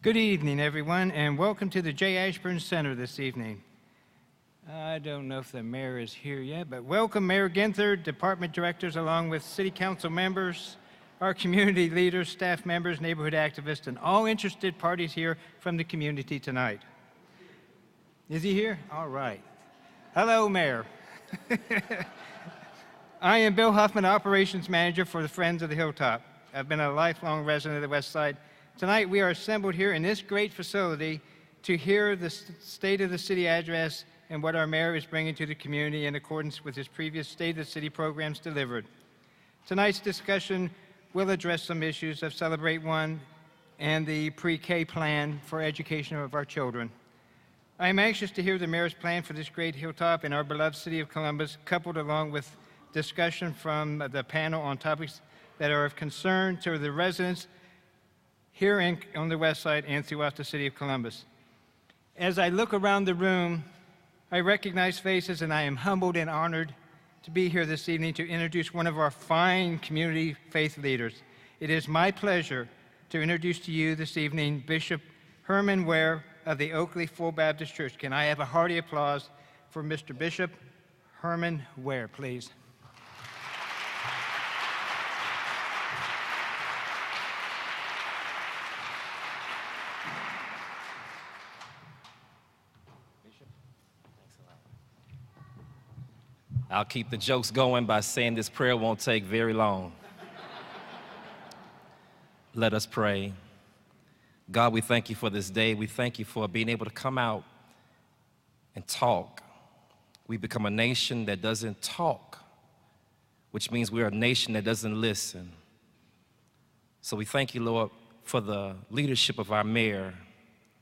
Good evening, everyone, and welcome to the J. Ashburn Center this evening. I don't know if the mayor is here yet, but welcome Mayor Ginther, department directors, along with city council members, our community leaders, staff members, neighborhood activists, and all interested parties here from the community tonight. Is he here? All right. Hello, Mayor. I am Bill Huffman, Operations Manager for the Friends of the Hilltop. I've been a lifelong resident of the West Side. Tonight, we are assembled here in this great facility to hear the State of the City address and what our mayor is bringing to the community in accordance with his previous State of the City programs delivered. Tonight's discussion will address some issues of CelebrateOne and the pre-K plan for education of our children. I am anxious to hear the mayor's plan for this great hilltop in our beloved city of Columbus, coupled along with discussion from the panel on topics that are of concern to the residents here on the West Side and throughout the city of Columbus. As I look around the room, I recognize faces, and I am humbled and honored to be here this evening to introduce one of our fine community faith leaders. It is my pleasure to introduce to you this evening Bishop Herman Ware of the Oakley Full Baptist Church. Can I have a hearty applause for Mr. Bishop Herman Ware, please? I'll keep the jokes going by saying this prayer won't take very long. Let us pray. God, we thank you for this day. We thank you for being able to come out and talk. We become a nation that doesn't talk, which means we're a nation that doesn't listen. So we thank you, Lord, for the leadership of our mayor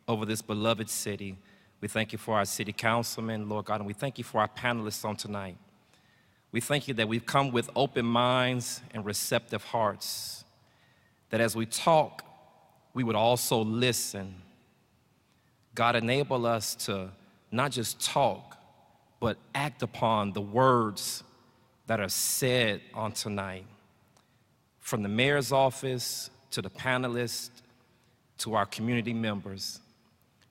over this beloved city. We thank you for our city councilmen, Lord God, and we thank you for our panelists on tonight. We thank you that we've come with open minds and receptive hearts, that as we talk, we would also listen. God, enable us to not just talk, but act upon the words that are said on tonight. From the mayor's office to the panelists to our community members.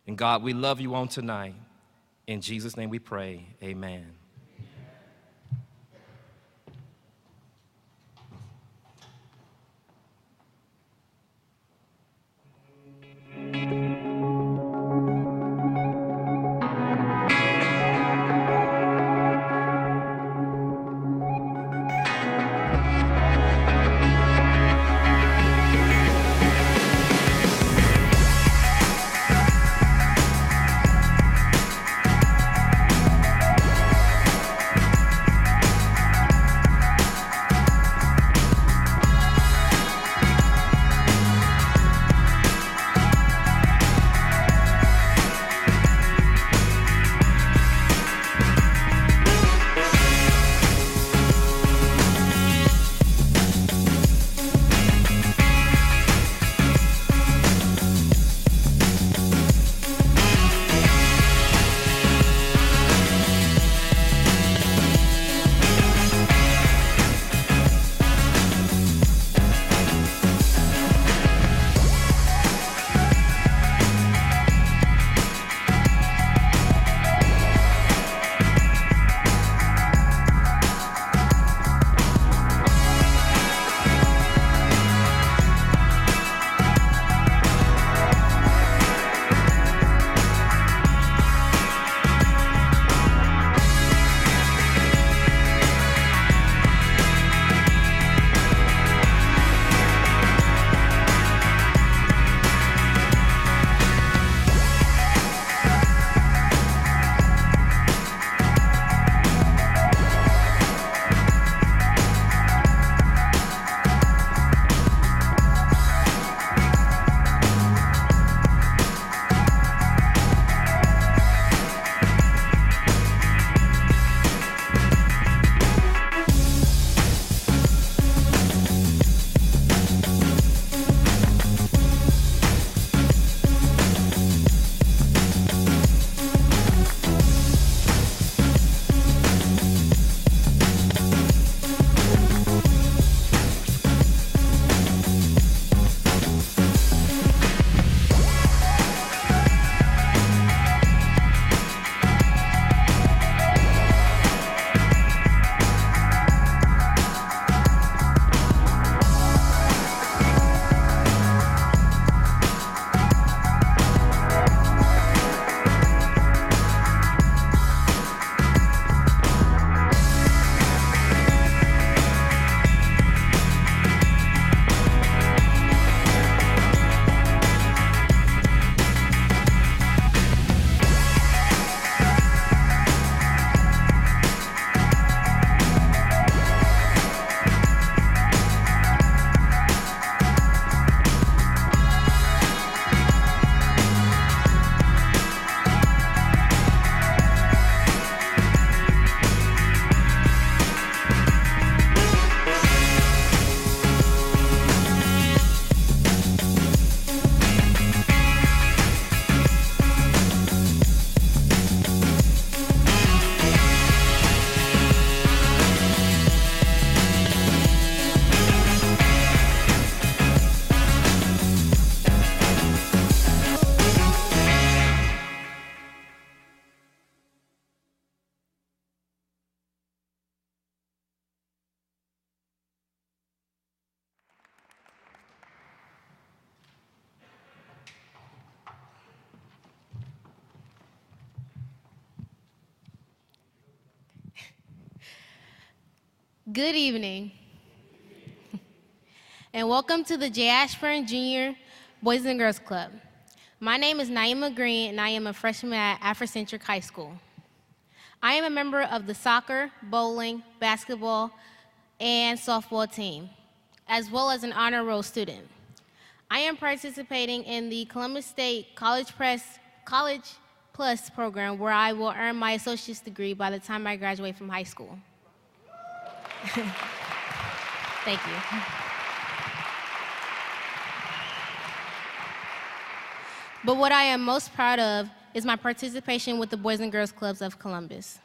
And God, we love you on tonight. In Jesus' name we pray, amen. Good evening, and welcome to the J. Ashburn Junior Boys and Girls Club. My name is Naima Green, and I am a freshman at Afrocentric High School. I am a member of the soccer, bowling, basketball, and softball team, as well as an honor roll student. I am participating in the Columbus State College Plus program, where I will earn my associate's degree by the time I graduate from high school. Thank you. But what I am most proud of is my participation with the Boys and Girls Clubs of Columbus.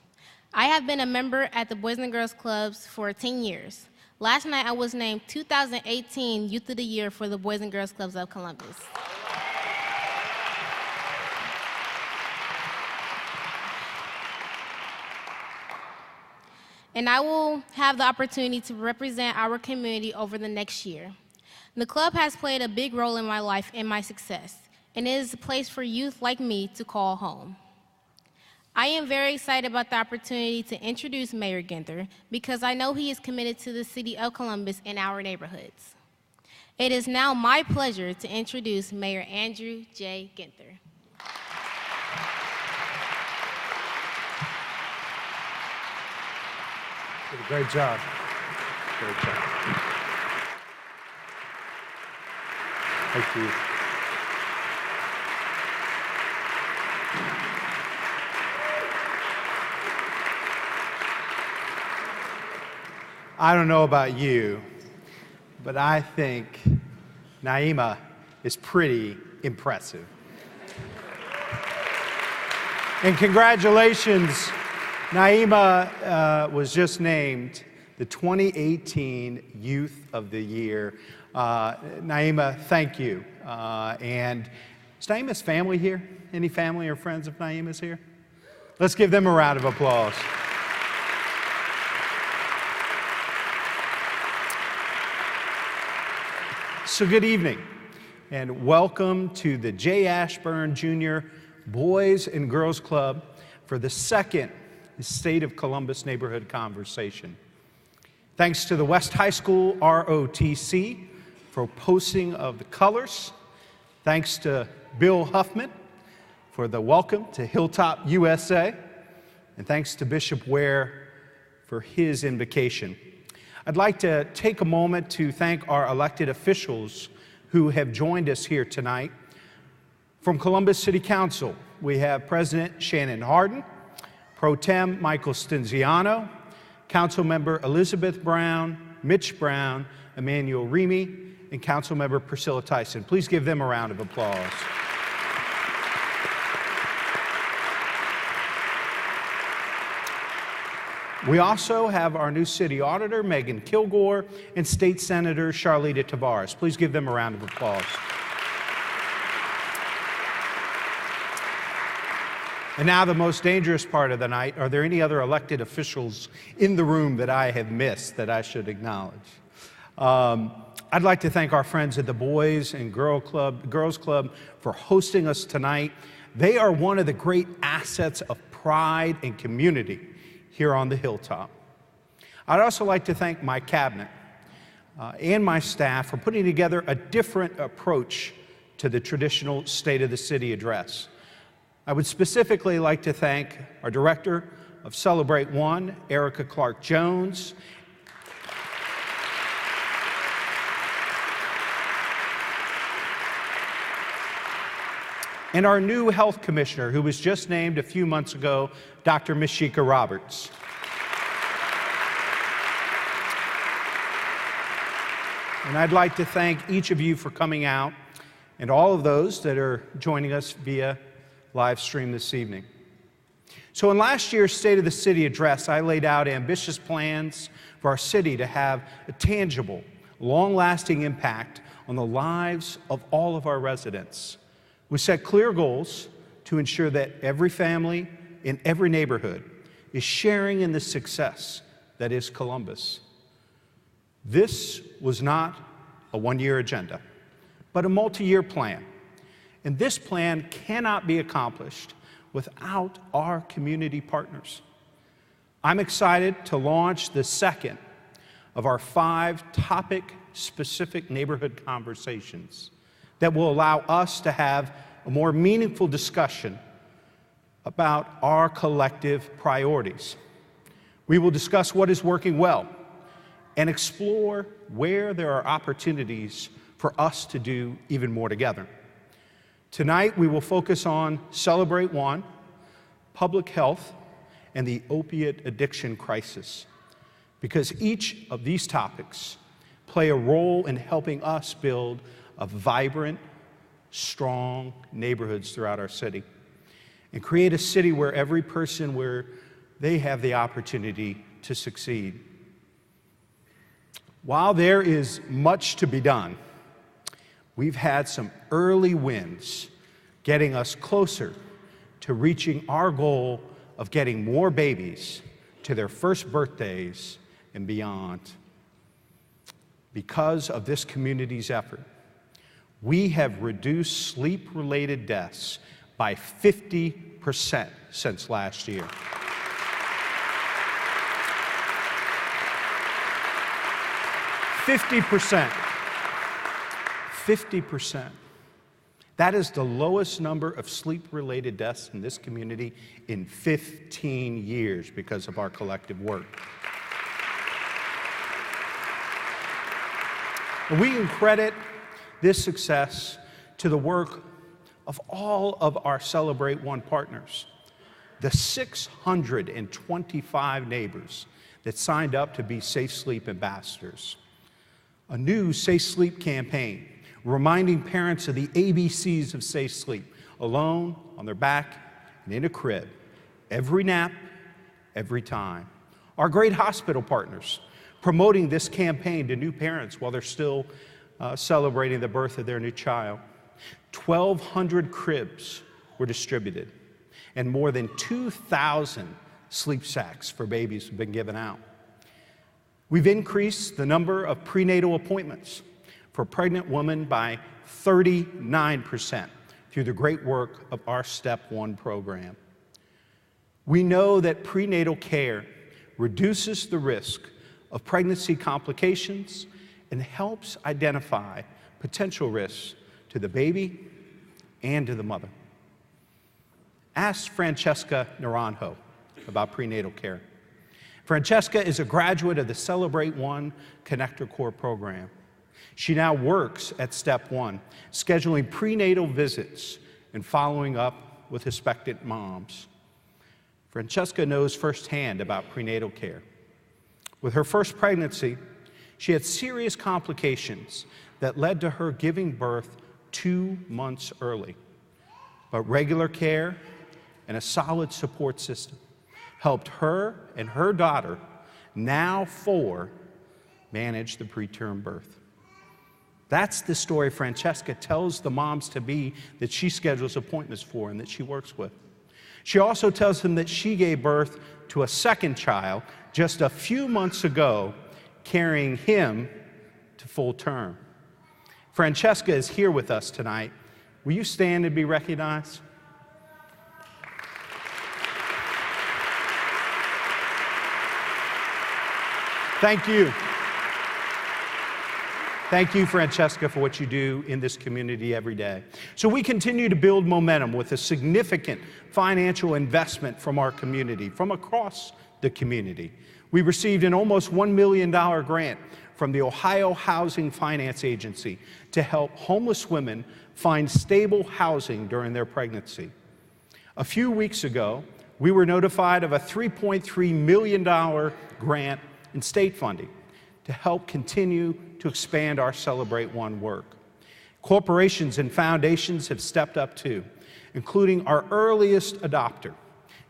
I have been a member at the Boys and Girls Clubs for 10 years. Last night, I was named 2018 Youth of the Year for the Boys and Girls Clubs of Columbus. And I will have the opportunity to represent our community over the next year. The club has played a big role in my life and my success, and it is a place for youth like me to call home. I am very excited about the opportunity to introduce Mayor Ginther because I know he is committed to the city of Columbus and our neighborhoods. It is now my pleasure to introduce Mayor Andrew J. Ginther. Great job. Great job. Thank you. I don't know about you, but I think Naima is pretty impressive. And congratulations. Naima was just named the 2018 Youth of the Year. Naima, thank you. And is Naima's family here? Any family or friends of Naima's here? Let's give them a round of applause. So good evening, and welcome to the J. Ashburn Junior Boys and Girls Club for the second State of Columbus Neighborhood Conversation. Thanks to the West High School ROTC for posting of the colors. Thanks to Bill Huffman for the welcome to Hilltop USA. And thanks to Bishop Ware for his invocation. I'd like to take a moment to thank our elected officials who have joined us here tonight. From Columbus City Council, we have President Shannon Hardin, Pro Tem Michael Stinziano, Councilmember Elizabeth Brown, Mitch Brown, Emmanuel Remy, and Councilmember Priscilla Tyson. Please give them a round of applause. We also have our new city auditor, Megan Kilgore, and State Senator Charlita Tavares. Please give them a round of applause. And now the most dangerous part of the night. Are there any other elected officials in the room that I have missed that I should acknowledge? I'd like to thank our friends at the Boys and Girls Club for hosting us tonight. They are one of the great assets of pride and community here on the Hilltop. I'd also like to thank my cabinet and my staff for putting together a different approach to the traditional State of the City address. I would specifically like to thank our director of CelebrateOne, Erica Clark-Jones, and our new health commissioner, who was just named a few months ago, Dr. Mishika Roberts. And I'd like to thank each of you for coming out, and all of those that are joining us via live stream this evening. So in last year's State of the City address, I laid out ambitious plans for our city to have a tangible, long-lasting impact on the lives of all of our residents. We set clear goals to ensure that every family in every neighborhood is sharing in the success that is Columbus. This was not a one-year agenda, but a multi-year plan. And this plan cannot be accomplished without our community partners. I'm excited to launch the second of our 5 topic-specific neighborhood conversations that will allow us to have a more meaningful discussion about our collective priorities. We will discuss what is working well and explore where there are opportunities for us to do even more together. Tonight, we will focus on CelebrateOne, public health, and the opiate addiction crisis, because each of these topics play a role in helping us build a vibrant, strong neighborhoods throughout our city and create a city where every person, where they have the opportunity to succeed. While there is much to be done, we've had some early wins getting us closer to reaching our goal of getting more babies to their first birthdays and beyond. Because of this community's effort, we have reduced sleep-related deaths by 50% since last year. 50%. 50%. That is the lowest number of sleep-related deaths in this community in 15 years because of our collective work. And we can credit this success to the work of all of our CelebrateOne partners, the 625 neighbors that signed up to be Safe Sleep ambassadors. A new Safe Sleep campaign reminding parents of the ABCs of safe sleep: alone, on their back, and in a crib, every nap, every time. Our great hospital partners promoting this campaign to new parents while they're still celebrating the birth of their new child. 1,200 cribs were distributed, and more than 2,000 sleep sacks for babies have been given out. We've increased the number of prenatal appointments for pregnant women by 39% through the great work of our Step 1 program. We know that prenatal care reduces the risk of pregnancy complications and helps identify potential risks to the baby and to the mother. Ask Francesca Naranjo about prenatal care. Francesca is a graduate of the CelebrateOne Connector Corps program. She now works at Step 1, scheduling prenatal visits and following up with expectant moms. Francesca knows firsthand about prenatal care. With her first pregnancy, she had serious complications that led to her giving birth 2 months early. But regular care and a solid support system helped her and her daughter, now 4, manage the preterm birth. That's the story Francesca tells the moms-to-be that she schedules appointments for and that she works with. She also tells them that she gave birth to a second child just a few months ago, carrying him to full term. Francesca is here with us tonight. Will you stand and be recognized? Thank you. Thank you, Francesca, for what you do in this community every day. So we continue to build momentum with a significant financial investment from our community, from across the community. We received an almost $1 million grant from the Ohio Housing Finance Agency to help homeless women find stable housing during their pregnancy. A few weeks ago, we were notified of a $3.3 million grant in state funding to help continue to expand our CelebrateOne work. Corporations and foundations have stepped up too, including our earliest adopter,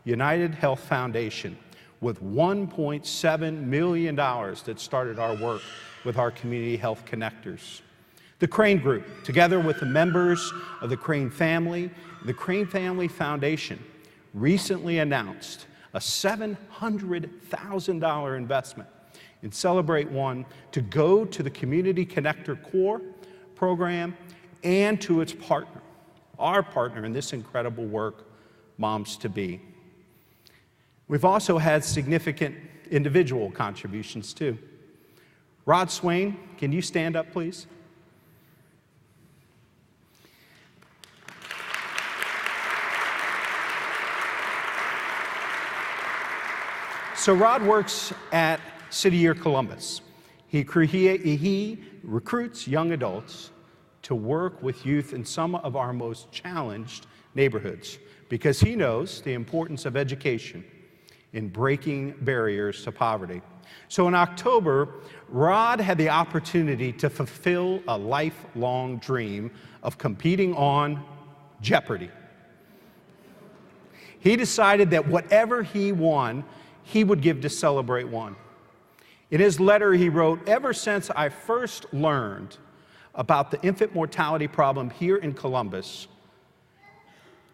United Health Foundation, with $1.7 million that started our work with our community health connectors. The Crane Group, together with the members of the Crane family Foundation, recently announced a $700,000 investment in CelebrateOne to go to the Community Connector Corps program and to its partner, our partner in this incredible work, Moms2Be. We've also had significant individual contributions too. Rod Swain, can you stand up, please? So Rod works at City Year Columbus. He recruits young adults to work with youth in some of our most challenged neighborhoods because he knows the importance of education in breaking barriers to poverty. So in October, Rod had the opportunity to fulfill a lifelong dream of competing on Jeopardy! He decided that whatever he won, he would give to CelebrateOne. In his letter, he wrote, "Ever since I first learned about the infant mortality problem here in Columbus,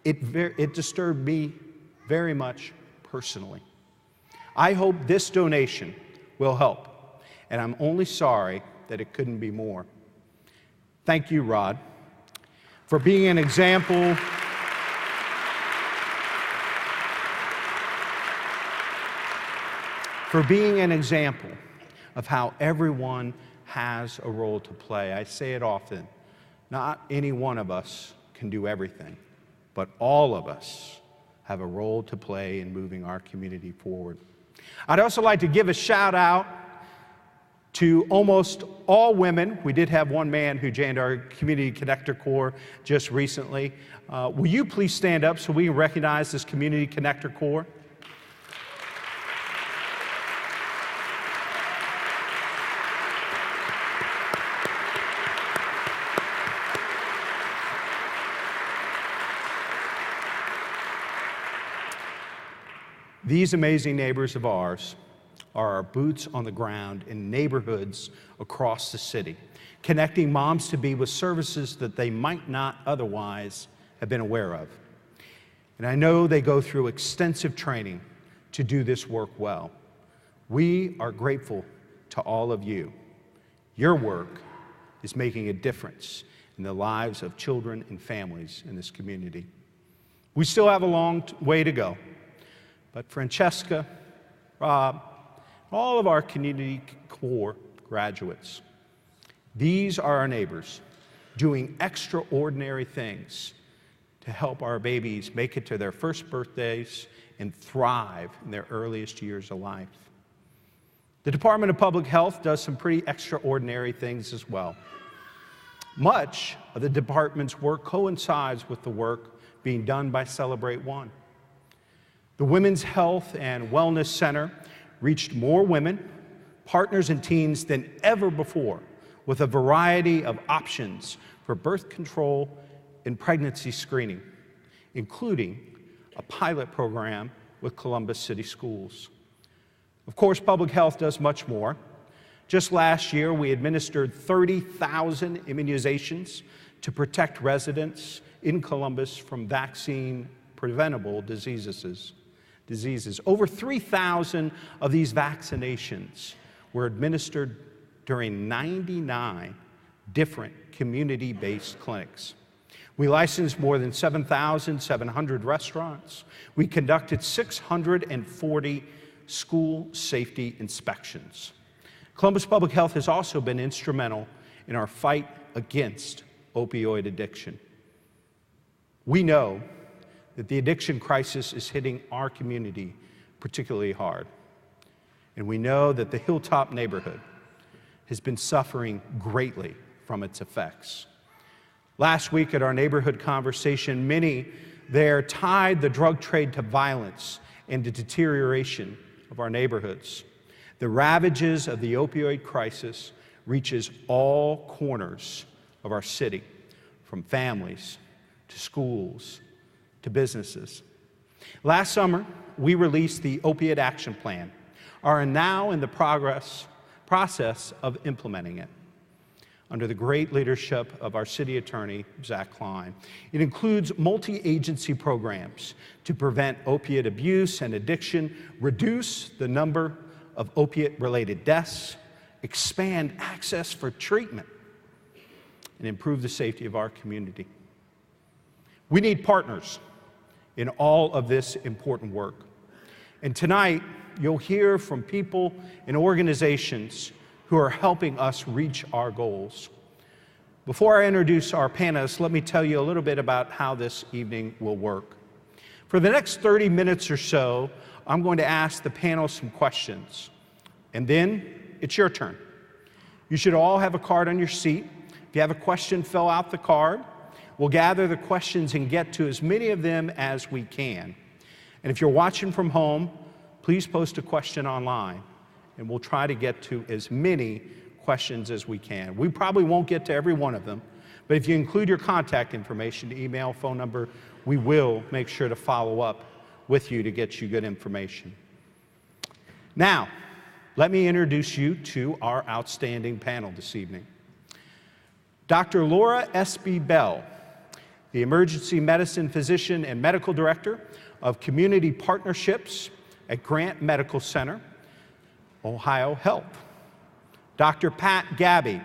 it disturbed me very much personally. I hope this donation will help, and I'm only sorry that it couldn't be more." Thank you, Rod, for being an example of how everyone has a role to play. I say it often, not any one of us can do everything, but all of us have a role to play in moving our community forward. I'd also like to give a shout out to almost all women. We did have one man who joined our Community Connector Corps just recently. Will you please stand up so we can recognize this Community Connector Corps? These amazing neighbors of ours are our boots on the ground in neighborhoods across the city, connecting moms-to-be with services that they might not otherwise have been aware of. And I know they go through extensive training to do this work well. We are grateful to all of you. Your work is making a difference in the lives of children and families in this community. We still have a long way to go. But Francesca, Rob, all of our Community Corps graduates, these are our neighbors doing extraordinary things to help our babies make it to their first birthdays and thrive in their earliest years of life. The Department of Public Health does some pretty extraordinary things as well. Much of the department's work coincides with the work being done by CelebrateOne. The Women's Health and Wellness Center reached more women, partners, and teens than ever before with a variety of options for birth control and pregnancy screening, including a pilot program with Columbus City Schools. Of course, public health does much more. Just last year, we administered 30,000 immunizations to protect residents in Columbus from vaccine-preventable diseases. Over 3,000 of these vaccinations were administered during 99 different community-based clinics. We licensed more than 7,700 restaurants. We conducted 640 school safety inspections. Columbus Public Health has also been instrumental in our fight against opioid addiction. We know that the addiction crisis is hitting our community particularly hard. And we know that the Hilltop neighborhood has been suffering greatly from its effects. Last week at our neighborhood conversation, many there tied the drug trade to violence and the deterioration of our neighborhoods. The ravages of the opioid crisis reaches all corners of our city, from families to schools to businesses. Last summer, we released the Opioid Action Plan, are now in the process of implementing it under the great leadership of our city attorney, Zach Klein. It includes multi-agency programs to prevent opiate abuse and addiction, reduce the number of opiate-related deaths, expand access for treatment, and improve the safety of our community. We need partners in all of this important work. And tonight, you'll hear from people and organizations who are helping us reach our goals. Before I introduce our panelists, let me tell you a little bit about how this evening will work. For the next 30 minutes or so, I'm going to ask the panel some questions, and then it's your turn. You should all have a card on your seat. If you have a question, fill out the card. We'll gather the questions and get to as many of them as we can. And if you're watching from home, please post a question online, and we'll try to get to as many questions as we can. We probably won't get to every one of them, but if you include your contact information, email, phone number, we will make sure to follow up with you to get you good information. Now, let me introduce you to our outstanding panel this evening. Dr. Laura S.B. Bell, the Emergency Medicine Physician and Medical Director of Community Partnerships at Grant Medical Center, Ohio Health. Dr. Pat Gabby,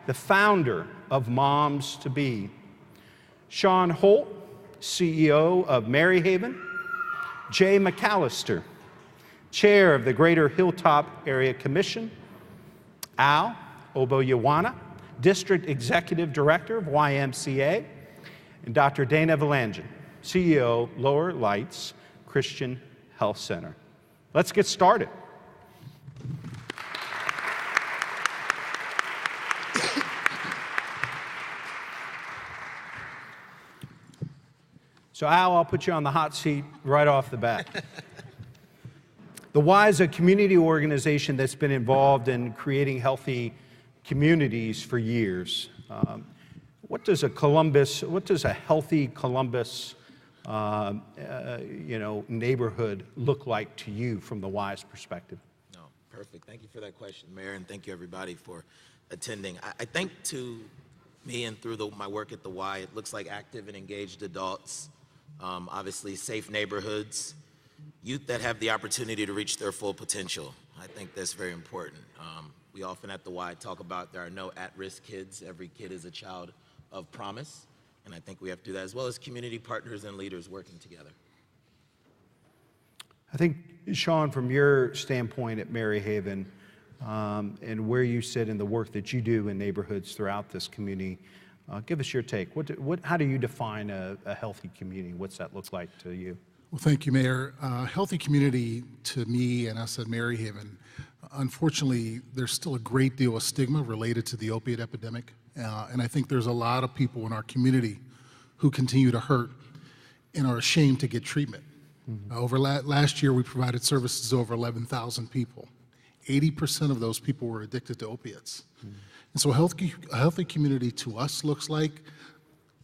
the founder of Moms to Be. Sean Holt, CEO of Maryhaven. Jay McAllister, Chair of the Greater Hilltop Area Commission. Al Oboyawana, District Executive Director of YMCA. And Dr. Dana Valangian, CEO, Lower Lights Christian Health Center. Let's get started. So Al, I'll put you on the hot seat right off the bat. The Y is a community organization that's been involved in creating healthy communities for years. What does a healthy Columbus neighborhood look like to you from the Y's perspective? No, perfect. Thank you for that question, Mayor, and thank you everybody for attending. I think to me and through my work at the Y, it looks like active and engaged adults, obviously safe neighborhoods, youth that have the opportunity to reach their full potential. I think that's very important. We often at the Y talk about there are no at-risk kids. Every kid is a child of promise, and I think we have to do that, as well as community partners and leaders working together. I think, Sean, from your standpoint at Maryhaven, and where you sit in the work that you do in neighborhoods throughout this community, give us your take. How do you define a healthy community? What's that look like to you? Well, thank you, Mayor. Healthy community to me and us at Maryhaven, unfortunately, there's still a great deal of stigma related to the opiate epidemic. And I think there's a lot of people in our community who continue to hurt and are ashamed to get treatment. Mm-hmm. Last year, we provided services to over 11,000 people. 80% of those people were addicted to opiates. Mm-hmm. And so a healthy community to us looks like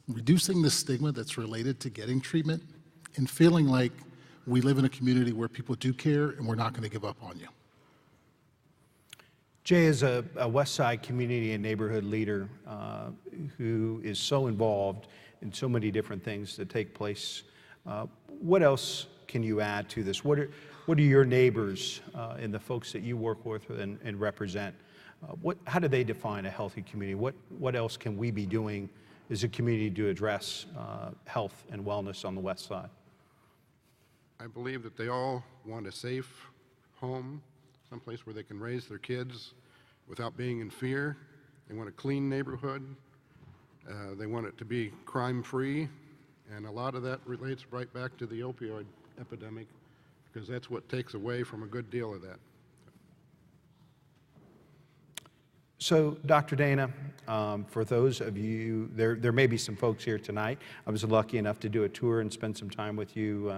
reducing the stigma that's related to getting treatment and feeling like we live in a community where people do care and we're not going to give up on you. Jay is a West Side community and neighborhood leader who is so involved in so many different things that take place. What else can you add to this? What are your neighbors and the folks that you work with and represent? How do they define a healthy community? What else can we be doing as a community to address health and wellness on the West Side? I believe that they all want a safe home, someplace where they can raise their kids without being in fear. They want a clean neighborhood. They want it to be crime-free, and a lot of that relates right back to the opioid epidemic, because that's what takes away from a good deal of that. So, Dr. Dana, for those of you, there may be some folks here tonight. I was lucky enough to do a tour and spend some time with you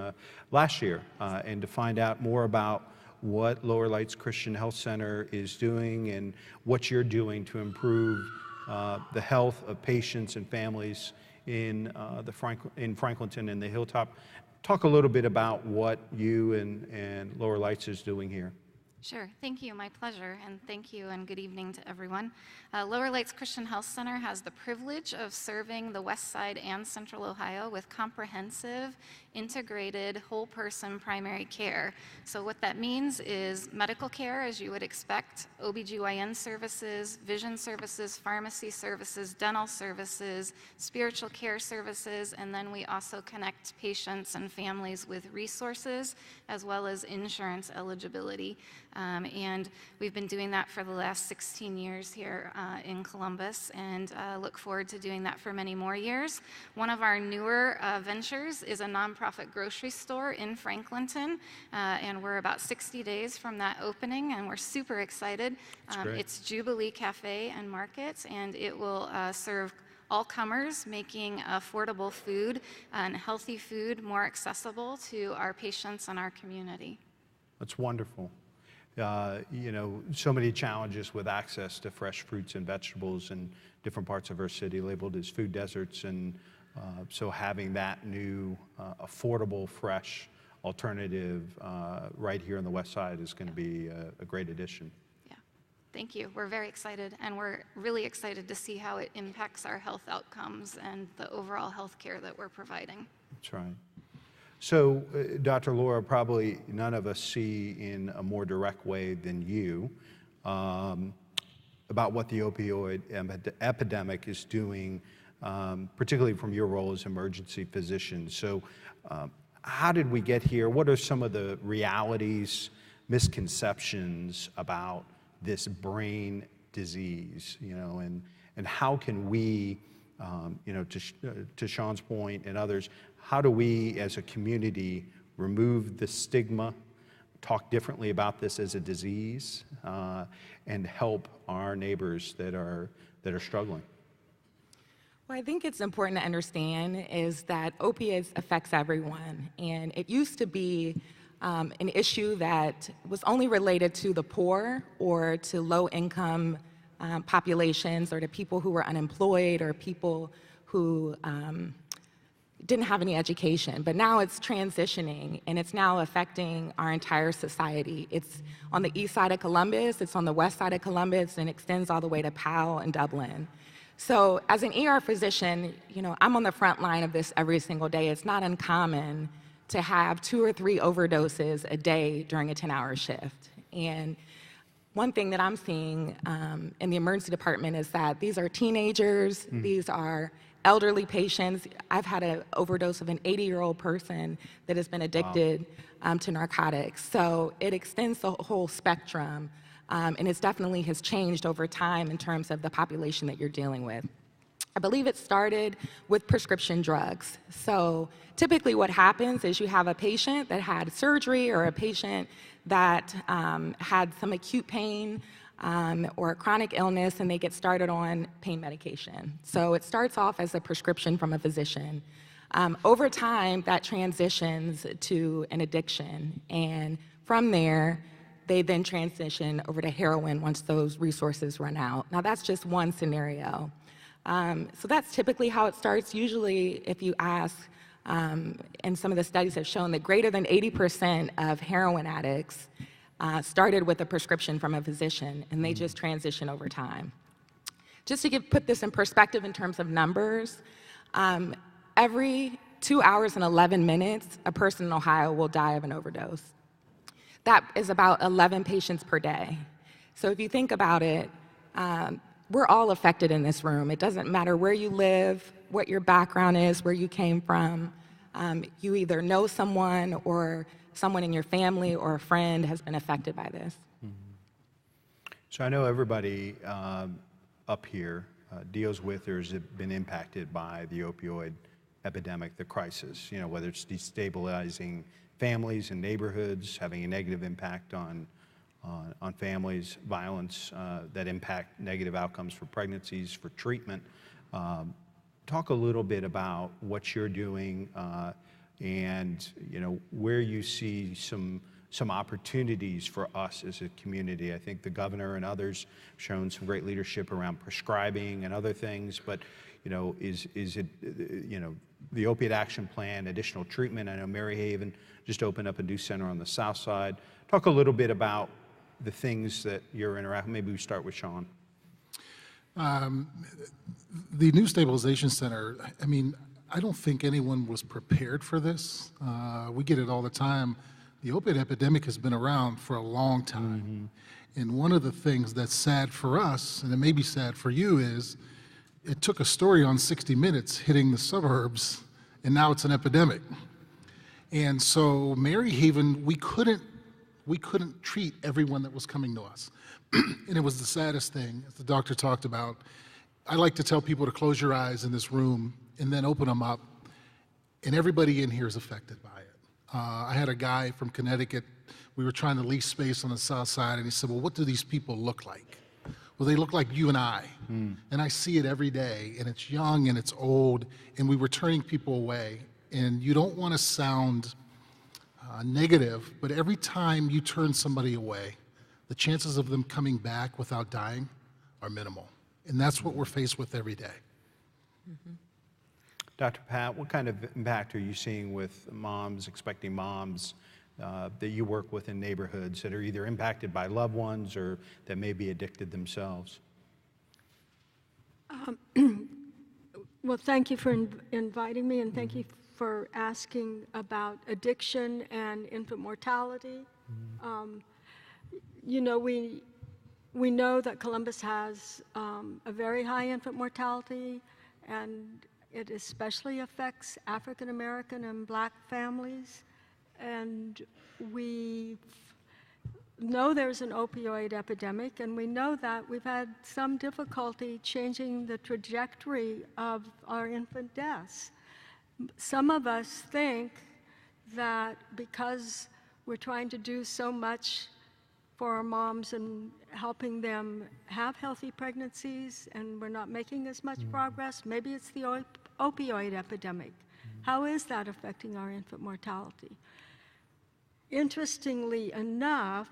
last year and to find out more about what Lower Lights Christian Health Center is doing and what you're doing to improve the health of patients and families in Franklinton and the Hilltop. Talk a little bit about what you and Lower Lights is doing here. Sure, thank you, my pleasure, and thank you and good evening to everyone. Lower Lights Christian Health Center has the privilege of serving the West Side and Central Ohio with comprehensive, integrated, whole-person primary care. So what that means is medical care, as you would expect, OBGYN services, vision services, pharmacy services, dental services, spiritual care services, and then we also connect patients and families with resources as well as insurance eligibility. And we've been doing that for the last 16 years here in Columbus, and look forward to doing that for many more years. One of our newer ventures is a nonprofit grocery store in Franklinton, and we're about 60 days from that opening, and we're super excited. It's Jubilee Cafe and Market, and it will serve all comers, making affordable food and healthy food more accessible to our patients and our community. That's wonderful. You know, so many challenges with access to fresh fruits and vegetables in different parts of our city labeled as food deserts, and so having that new affordable, fresh alternative right here on the west side is going to be a great addition. Yeah, thank you. We're very excited, and we're really excited to see how it impacts our health outcomes and the overall health care that we're providing. That's right. So, Dr. Laura, probably none of us see in a more direct way than you about what the opioid epidemic is doing, particularly from your role as emergency physician. So, how did we get here? What are some of the realities, misconceptions about this brain disease, you know, and how can we, you know, to Sean's point and others, how do we as a community remove the stigma, talk differently about this as a disease, and help our neighbors that are struggling? Well, I think it's important to understand is that opiates affects everyone, and it used to be an issue that was only related to the poor or to low-income populations or to people who were unemployed or people who didn't have any education. But now it's transitioning, and it's now affecting our entire society. It's on the east side of Columbus, it's on the west side of Columbus, and extends all the way to Powell and Dublin. So as an ER physician, you know, I'm on the front line of this every single day. It's not uncommon to have 2 or 3 overdoses a day during a 10-hour shift. And one thing that I'm seeing in the emergency department is that these are teenagers, these are elderly patients. I've had an overdose of an 80-year-old person that has been addicted to narcotics. So it extends the whole spectrum, and it definitely has changed over time in terms of the population that you're dealing with. I believe it started with prescription drugs. So typically what happens is you have a patient that had surgery or a patient that had some acute pain or a chronic illness, and they get started on pain medication. So it starts off as a prescription from a physician. Over time, that transitions to an addiction, and from there, they then transition over to heroin once those resources run out. Now, that's just one scenario. So that's typically how it starts. Usually, if you ask, and some of the studies have shown that greater than 80% of heroin addicts started with a prescription from a physician, and they just transition over time. Just to put this in perspective in terms of numbers, every 2 hours and 11 minutes, a person in Ohio will die of an overdose. That is about 11 patients per day. So if you think about it, we're all affected in this room. It doesn't matter where you live, what your background is, where you came from. You either know someone or someone in your family or a friend has been affected by this. So I know everybody up here deals with or has been impacted by the opioid epidemic, the crisis, you know, whether it's destabilizing families and neighborhoods, having a negative impact on families, violence that impact negative outcomes for pregnancies, for treatment. Talk a little bit about what you're doing and, you know, where you see some opportunities for us as a community. I think the governor and others have shown some great leadership around prescribing and other things, but, you know, is it, you know, the Opioid Action Plan, additional treatment? I know Mary Haven just opened up a new center on the south side. Talk a little bit about the things that you're interacting. Maybe we start with Sean. The new stabilization center, I mean, I don't think anyone was prepared for this. We get it all the time. The opioid epidemic has been around for a long time. And one of the things that's sad for us, and it may be sad for you, is it took a story on 60 Minutes hitting the suburbs, and now it's an epidemic. And so Mary Haven, we couldn't we couldn't treat everyone that was coming to us. And it was the saddest thing, as the doctor talked about. I like to tell people to close your eyes in this room and then open them up, and everybody in here is affected by it. I had a guy from Connecticut, we were trying to lease space on the south side, and he said, well, what do these people look like? Well, they look like you and I, and I see it every day, and it's young and it's old, and we were turning people away. And you don't want to sound negative, but every time you turn somebody away, the chances of them coming back without dying are minimal. And that's what we're faced with every day. Dr. Pat, what kind of impact are you seeing with moms, expecting moms that you work with in neighborhoods that are either impacted by loved ones or that may be addicted themselves? Well, thank you for inviting me, and thank you for asking about addiction and infant mortality. You know, we know that Columbus has a very high infant mortality, and it especially affects African American and Black families. And we know there's an opioid epidemic, and we know that we've had some difficulty changing the trajectory of our infant deaths. Some of us think that because we're trying to do so much for our moms and helping them have healthy pregnancies and we're not making as much progress, maybe it's the opioid epidemic. How is that affecting our infant mortality? Interestingly enough,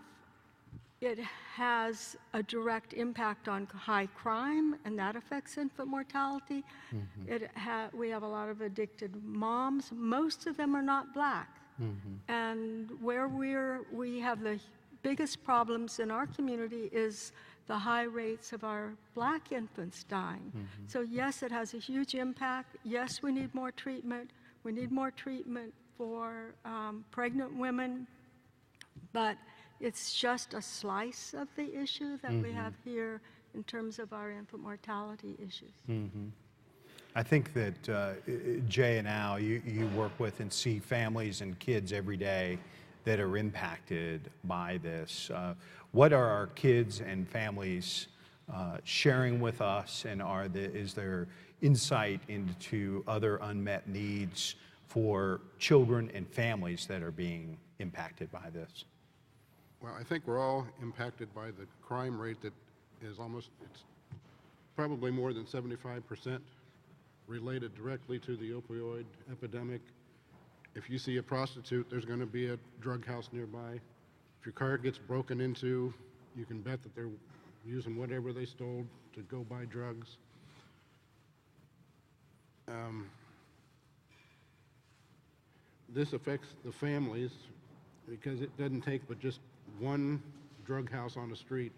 it has a direct impact on high crime, and that affects infant mortality. We have a lot of addicted moms. Most of them are not Black. And where we have the biggest problems in our community is the high rates of our Black infants dying. So yes, it has a huge impact. Yes, we need more treatment. We need more treatment for pregnant women, but it's just a slice of the issue that we have here in terms of our infant mortality issues. I think that Jay and Al, you work with and see families and kids every day that are impacted by this. What are our kids and families sharing with us, and is there insight into other unmet needs for children and families that are being impacted by this? Well, I think we're all impacted by the crime rate that is it's probably more than 75% related directly to the opioid epidemic. If you see a prostitute, there's going to be a drug house nearby. If your car gets broken into, you can bet that they're using whatever they stole to go buy drugs. This affects the families because it doesn't take but just one drug house on the street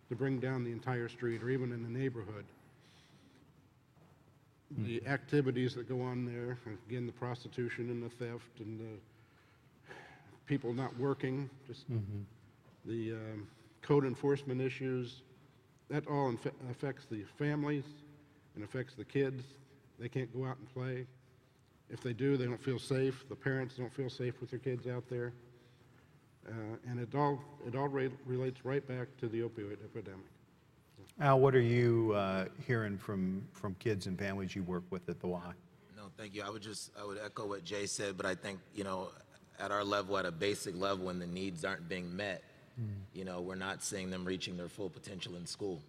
to bring down the entire street or even in the neighborhood. The activities that go on there, again, the prostitution and the theft and the people not working, just the code enforcement issues, that all affects the families and affects the kids. They can't go out and play. If they do, they don't feel safe. The parents don't feel safe with their kids out there. And it all relates right back to the opioid epidemic. Al, what are you hearing from kids and families you work with at the Y? No, thank you. I would echo what Jay said, but I think, at our level, at a basic level, when the needs aren't being met, we're not seeing them reaching their full potential in school.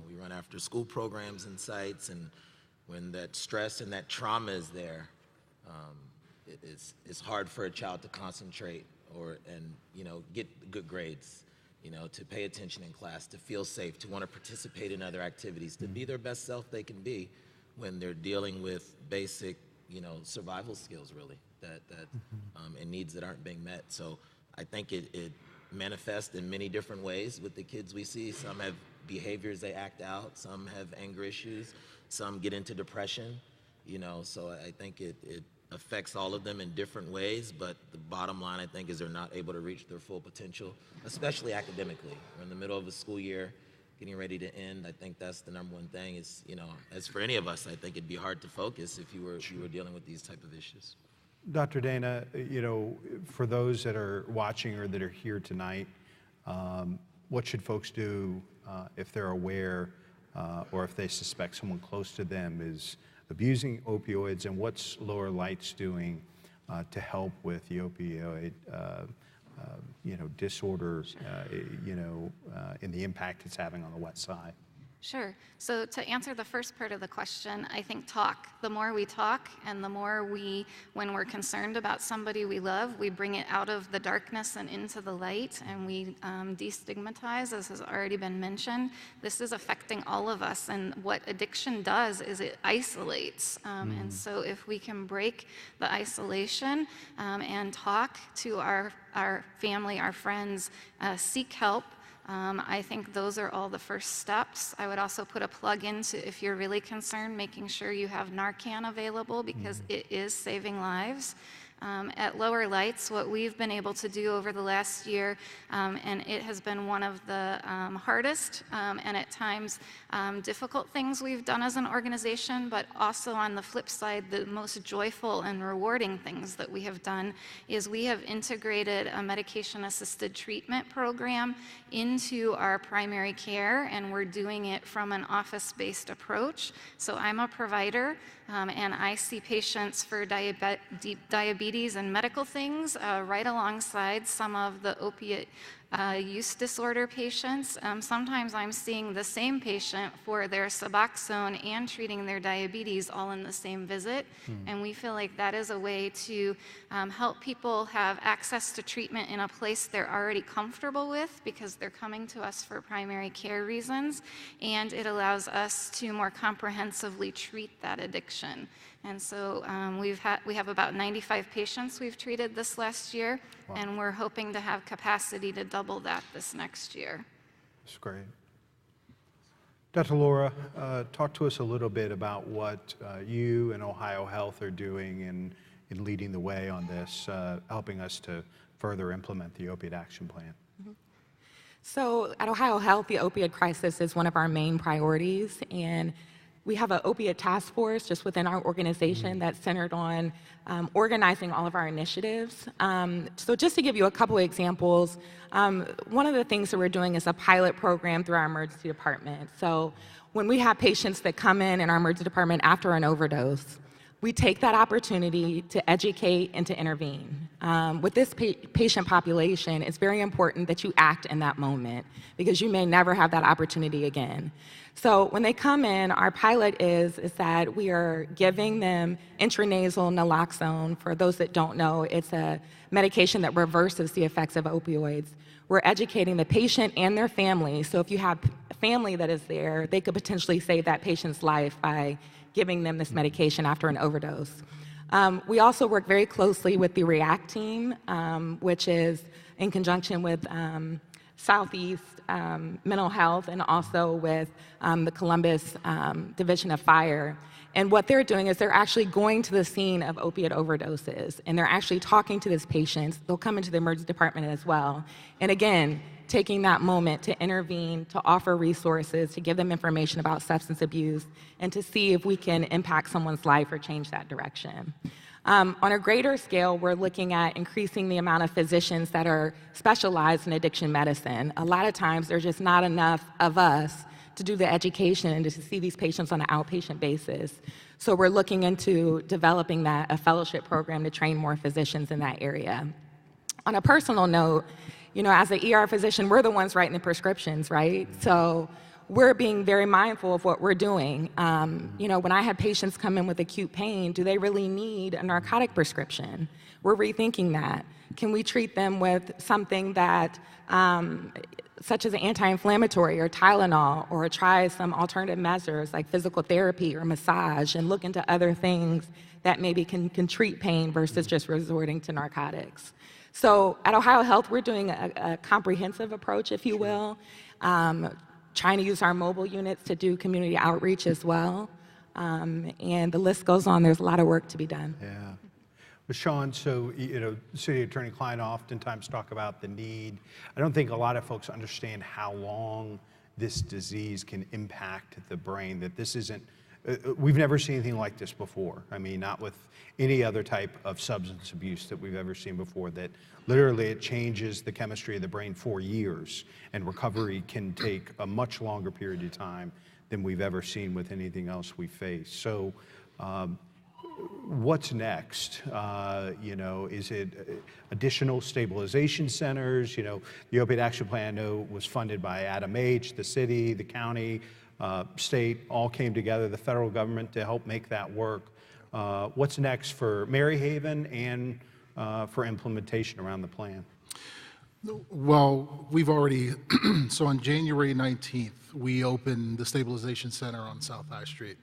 We run after school programs and sites, and when that stress and that trauma is there, it's hard for a child to concentrate and get good grades, to pay attention in class, to feel safe, to want to participate in other activities, to be their best self they can be when they're dealing with basic, survival skills, really, and needs that aren't being met. So I think it manifests in many different ways with the kids we see. Some have behaviors they act out, some have anger issues, some get into depression, so I think it affects all of them in different ways, but the bottom line, I think, is they're not able to reach their full potential, especially academically. We're in the middle of a school year, getting ready to end. I think that's the number one thing is, as for any of us, I think it'd be hard to focus if you were dealing with these type of issues. Dr. Dana, for those that are watching or that are here tonight, what should folks do if they're aware or if they suspect someone close to them is abusing opioids, and what's Lower Lights doing to help with the opioid disorder, and the impact it's having on the West Side? Sure. So to answer the first part of the question, I think talk. The more we talk and the more when we're concerned about somebody we love, we bring it out of the darkness and into the light, and we destigmatize, as has already been mentioned. This is affecting all of us, and what addiction does is it isolates. And so if we can break the isolation and talk to our family, our friends, seek help, I think those are all the first steps. I would also put a plug into, if you're really concerned, making sure you have Narcan available, because it is saving lives. At Lower Lights, what we've been able to do over the last year, and it has been one of the hardest and at times difficult things we've done as an organization, but also on the flip side, the most joyful and rewarding things that we have done is we have integrated a medication-assisted treatment program into our primary care, and we're doing it from an office-based approach. So I'm a provider, and I see patients for diabetes and medical things right alongside some of the opiate use disorder patients. Sometimes I'm seeing the same patient for their Suboxone and treating their diabetes all in the same visit. And we feel like that is a way to help people have access to treatment in a place they're already comfortable with, because they're coming to us for primary care reasons, and it allows us to more comprehensively treat that addiction. And so we have about 95 patients we've treated this last year, and we're hoping to have capacity to double that this next year. That's great. Dr. Laura, talk to us a little bit about what you and Ohio Health are doing in leading the way on this, helping us to further implement the Opioid Action Plan. So at Ohio Health, the opioid crisis is one of our main priorities, and we have an opiate task force just within our organization that's centered on organizing all of our initiatives. So just to give you a couple of examples, one of the things that we're doing is a pilot program through our emergency department. So when we have patients that come in our emergency department after an overdose, we take that opportunity to educate and to intervene. With this patient population, it's very important that you act in that moment, because you may never have that opportunity again. So when they come in, our pilot is that we are giving them intranasal naloxone. For those that don't know, it's a medication that reverses the effects of opioids. We're educating the patient and their family. So if you have a family that is there, they could potentially save that patient's life by giving them this medication after an overdose. We also work very closely with the REACT team, which is in conjunction with Southeast Mental Health, and also with the Columbus Division of Fire. And what they're doing is they're actually going to the scene of opiate overdoses, and they're actually talking to these patients. They'll come into the emergency department as well. And again, taking that moment to intervene, to offer resources, to give them information about substance abuse, and to see if we can impact someone's life or change that direction. On a greater scale, we're looking at increasing the amount of physicians that are specialized in addiction medicine. A lot of times, there's just not enough of us to do the education and to see these patients on an outpatient basis. So we're looking into developing a fellowship program to train more physicians in that area. On a personal note, as an ER physician, we're the ones writing the prescriptions, right? So we're being very mindful of what we're doing. When I have patients come in with acute pain, do they really need a narcotic prescription? We're rethinking that. Can we treat them with something that, such as an anti-inflammatory or Tylenol, or try some alternative measures like physical therapy or massage, and look into other things that maybe can treat pain versus just resorting to narcotics? So at Ohio Health, we're doing a comprehensive approach, if you will, trying to use our mobile units to do community outreach as well. And the list goes on. There's a lot of work to be done. Yeah. Well, Sean, so, City Attorney Klein oftentimes talk about the need. I don't think a lot of folks understand how long this disease can impact the brain, that this isn't we've never seen anything like this before. I mean, not with any other type of substance abuse that we've ever seen before, that literally it changes the chemistry of the brain for years, and recovery can take a much longer period of time than we've ever seen with anything else we face. So what's next? Is it additional stabilization centers? The Opioid Action Plan, I know, was funded by Adam H., the city, the county, state, all came together, the federal government, to help make that work. What's next for Maryhaven and for implementation around the plan? Well, we've already, so on January 19th, we opened the Stabilization Center on South High Street.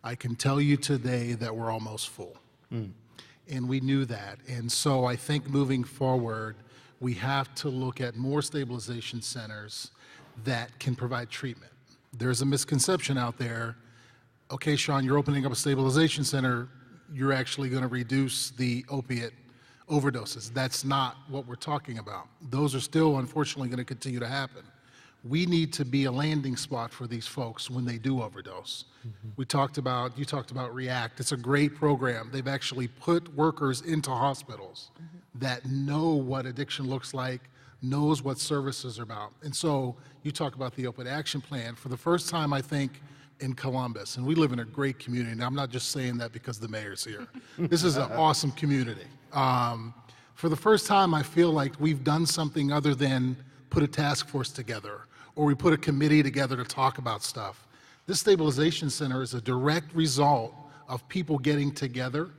I can tell you today that we're almost full. And we knew that. And so I think moving forward, we have to look at more stabilization centers that can provide treatment. There's a misconception out there, okay, Sean, you're opening up a stabilization center, you're actually going to reduce the opiate overdoses. That's not what we're talking about. Those are still, unfortunately, going to continue to happen. We need to be a landing spot for these folks when they do overdose. You talked about REACT. It's a great program. They've actually put workers into hospitals that know what addiction looks like, knows what services are about. And so you talk about the Opioid Action Plan. For the first time, I think, in Columbus, and we live in a great community, and I'm not just saying that because the mayor's here. This is an awesome community. For the first time, I feel like we've done something other than put a task force together, or we put a committee together to talk about stuff. This stabilization center is a direct result of people getting together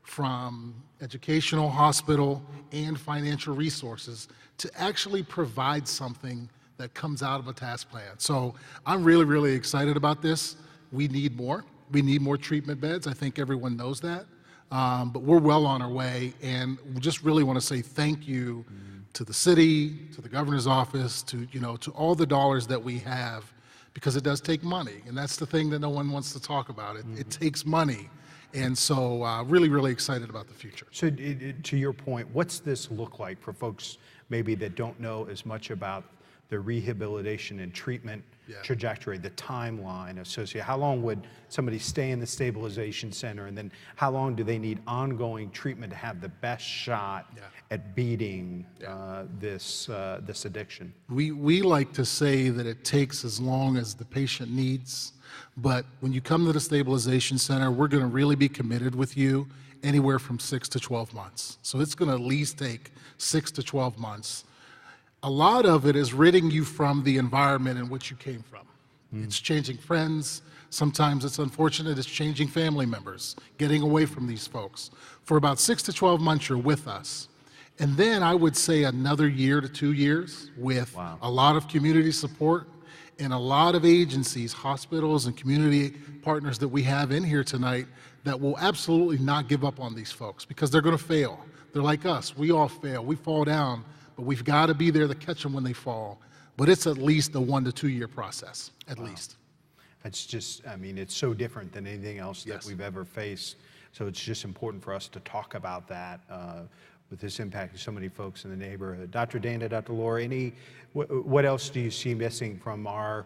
from educational, hospital, and financial resources to actually provide something that comes out of a task plan. So I'm really, really excited about this. We need more. We need more treatment beds. I think everyone knows that. But we're well on our way, and we just really want to say thank you to the city, to the governor's office, to all the dollars that we have, because it does take money, and that's the thing that no one wants to talk about. It takes money, and so really, really excited about the future. So to your point, what's this look like for folks maybe that don't know as much about the rehabilitation and treatment trajectory, the timeline associated? How long would somebody stay in the stabilization center, and then how long do they need ongoing treatment to have the best shot at beating this addiction? We like to say that it takes as long as the patient needs, but when you come to the stabilization center, we're going to really be committed with you anywhere from 6 to 12 months. So it's going to at least take 6 to 12 months. A lot of it is ridding you from the environment in which you came from. It's changing friends. Sometimes it's unfortunate, it's changing family members, getting away from these folks. For about 6 to 12 months, you're with us. And then I would say another year to 2 years with a lot of community support and a lot of agencies, hospitals and community partners that we have in here tonight that will absolutely not give up on these folks, because they're going to fail. They're like us. We all fail. We fall down. But we've got to be there to catch them when they fall. But it's at least a 1 to 2 year process, at least. It's just, I mean, it's so different than anything else that we've ever faced. So it's just important for us to talk about that with this impact of so many folks in the neighborhood. Dr. Dana, Dr. Laura, what else do you see missing from our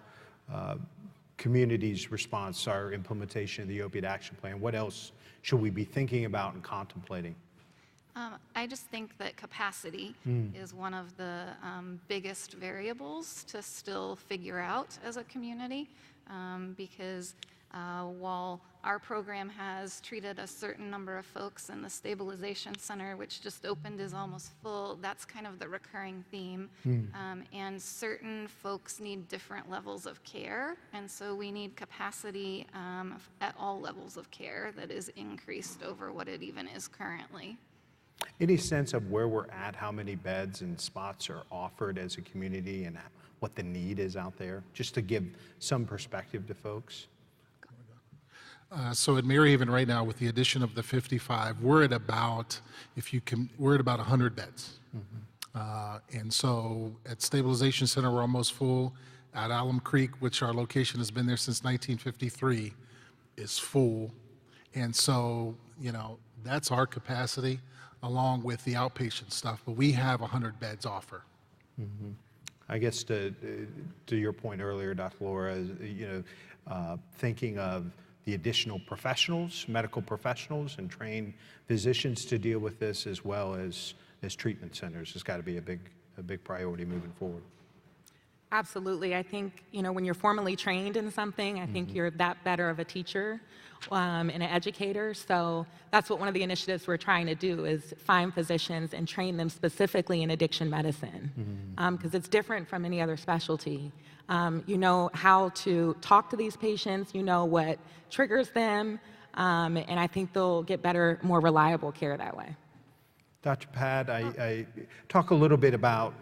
community's response, our implementation of the Opioid Action Plan? What else should we be thinking about and contemplating? I just think that capacity is one of the biggest variables to still figure out as a community, because while our program has treated a certain number of folks, and the stabilization center, which just opened, is almost full, that's kind of the recurring theme. And certain folks need different levels of care, and so we need capacity at all levels of care that is increased over what it even is currently. Any sense of where we're at, how many beds and spots are offered as a community, and what the need is out there, just to give some perspective to folks? So at Maryhaven right now, with the addition of the 55, we're at about, we're at about 100 beds. And so at Stabilization Center, we're almost full. At Alum Creek, which our location has been there since 1953, is full. And so, that's our capacity, along with the outpatient stuff, but we have 100 beds offer. I guess to your point earlier, Dr. Laura, thinking of the additional professionals, medical professionals, and trained physicians to deal with this, as well as treatment centers, has got to be a big priority moving forward. Absolutely. I think, when you're formally trained in something, I think you're that better of a teacher and an educator. So that's what one of the initiatives we're trying to do is find physicians and train them specifically in addiction medicine, because it's different from any other specialty. You know how to talk to these patients, you know what triggers them, and I think they'll get better, more reliable care that way. Dr. Pad, I talk a little bit about,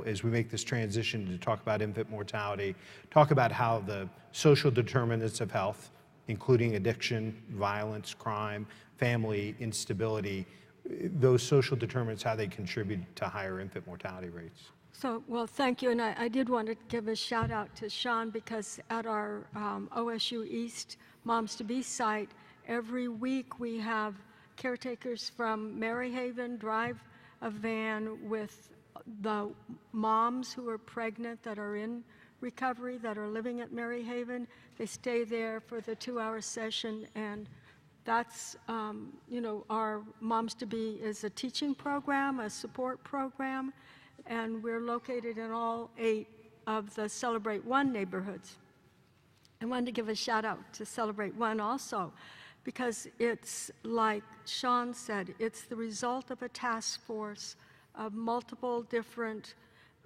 as we make this transition to talk about infant mortality, talk about how the social determinants of health, including addiction, violence, crime, family instability, those social determinants, how they contribute to higher infant mortality rates. So, well, thank you. And I did want to give a shout out to Sean, because at our OSU East Moms to Be site, every week we have caretakers from Maryhaven drive a van with the moms who are pregnant that are in recovery, that are living at Maryhaven. They stay there for the 2-hour session, and that's, our Moms to Be is a teaching program, a support program, and we're located in all 8 of the CelebrateOne neighborhoods. I wanted to give a shout out to CelebrateOne also, because it's like Sean said, it's the result of a task force of multiple different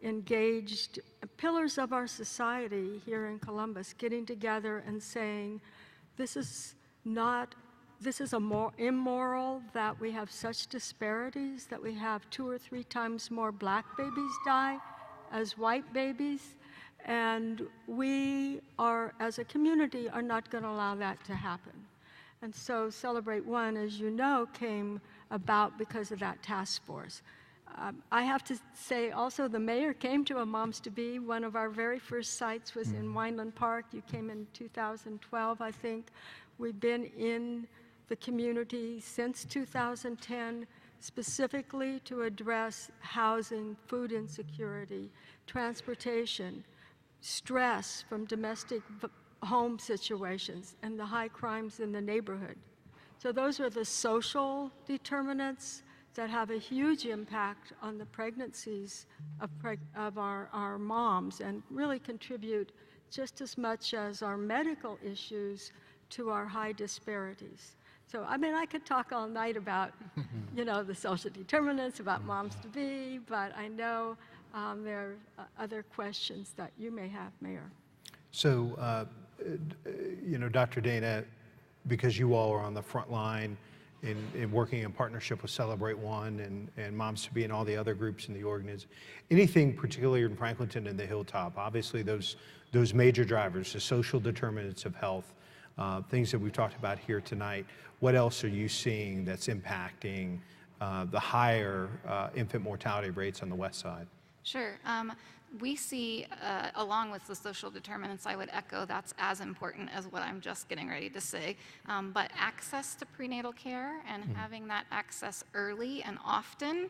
engaged pillars of our society here in Columbus getting together and saying, this is more immoral that we have such disparities, that we have 2 or 3 times more black babies die as white babies, and we are, as a community, are not going to allow that to happen. And so CelebrateOne, as you know, came about because of that task force. I have to say also the mayor came to a Moms to Be. One of our very first sites was in Wineland Park. You came in 2012, I think. We've been in the community since 2010, specifically to address housing, food insecurity, transportation, stress from domestic home situations, and the high crimes in the neighborhood. So those are the social determinants that have a huge impact on the pregnancies of our moms, and really contribute just as much as our medical issues to our high disparities. So, I could talk all night about, the social determinants, about Moms to Be, but I know there are other questions that you may have, Mayor. So, Dr. Dana, because you all are on the front line in working in partnership with CelebrateOne and Moms to Be and all the other groups in the organization, anything particularly in Franklinton and the Hilltop, obviously those major drivers, the social determinants of health, things that we've talked about here tonight, what else are you seeing that's impacting the higher infant mortality rates on the west side? Sure. We see, along with the social determinants, I would echo that's as important as what I'm just getting ready to say, but access to prenatal care and having that access early and often.